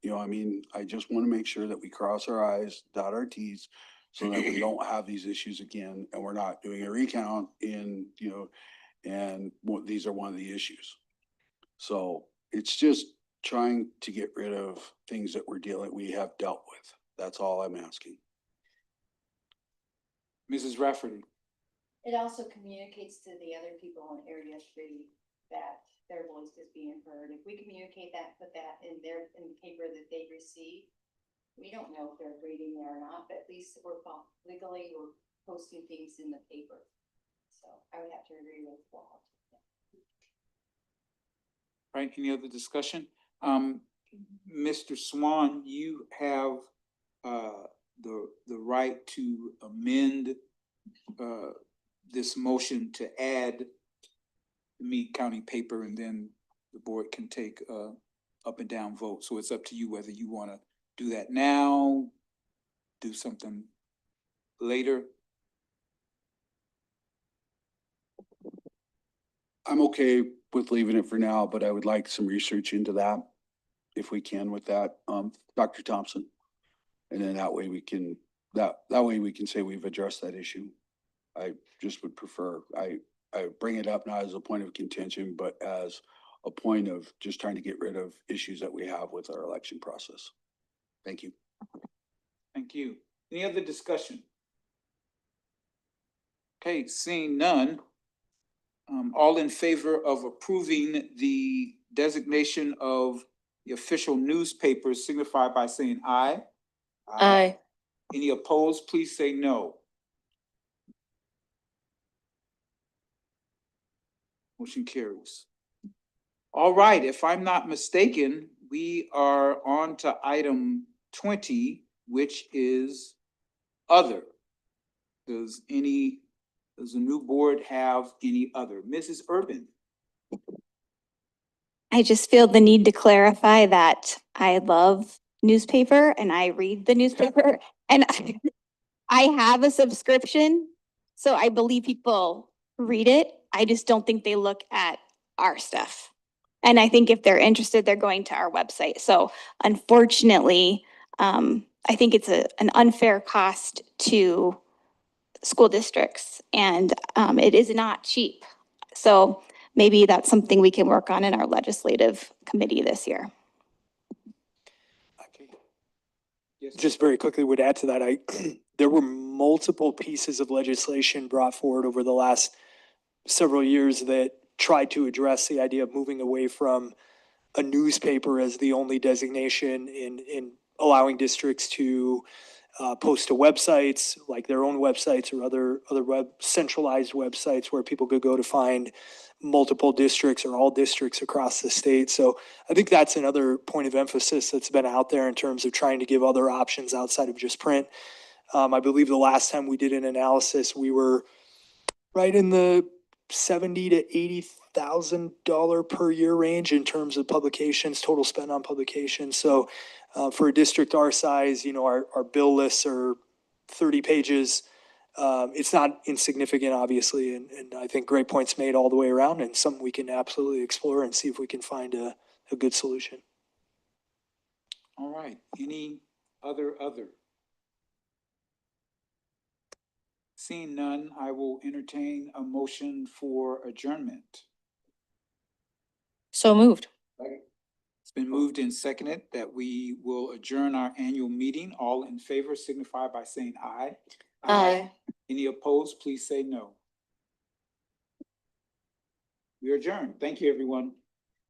I just want to make sure that we cross our I's, dot our T's, so that we don't have these issues again, and we're not doing a recount and these are one of the issues. So it's just trying to get rid of things that we have dealt with. That's all I'm asking. Mrs. Rafferty. It also communicates to the other people in Area 3 that their voice is being heard. If we communicate that, put that in the paper that they receive, we don't know if they're reading it or not, but at least legally we're posting things in the paper. So I would have to agree with Walt. Right, any other discussion? Mr. Swan, you have the right to amend this motion to add the Meade County paper, and then the board can take up and down vote. So it's up to you whether you want to do that now, do something later. I'm okay with leaving it for now, but I would like some research into that, if we can with that, Dr. Thompson. And then that way we can, that way we can say we've addressed that issue. I just would prefer, I bring it up not as a point of contention, but as a point of just trying to get rid of issues that we have with our election process. Thank you. Thank you. Any other discussion? Okay, seeing none. All in favor of approving the designation of the official newspapers signify by saying aye. Aye. Any opposed, please say no. Motion carries. All right, if I'm not mistaken, we are on to item 20, which is other. Does the new board have any other? Mrs. Urban? I just feel the need to clarify that I love newspaper and I read the newspaper and I have a subscription. So I believe people read it. I just don't think they look at our stuff. And I think if they're interested, they're going to our website. So unfortunately, I think it's an unfair cost to school districts and it is not cheap. So maybe that's something we can work on in our legislative committee this year. Just very quickly would add to that, there were multiple pieces of legislation brought forward over the last several years that tried to address the idea of moving away from a newspaper as the only designation in allowing districts to post to websites, like their own websites or other web centralized websites where people could go to find multiple districts or all districts across the state. So I think that's another point of emphasis that's been out there in terms of trying to give other options outside of just print. I believe the last time we did an analysis, we were right in the $70,000 to $80,000 per year range in terms of publications, total spend on publications. So for a district our size, our bill lists are 30 pages. It's not insignificant, obviously, and I think great points made all the way around and something we can absolutely explore and see if we can find a good solution. All right, any other? Seeing none, I will entertain a motion for adjournment. So moved. It's been moved and seconded that we will adjourn our annual meeting. All in favor signify by saying aye. Aye. Any opposed, please say no. We are adjourned. Thank you, everyone.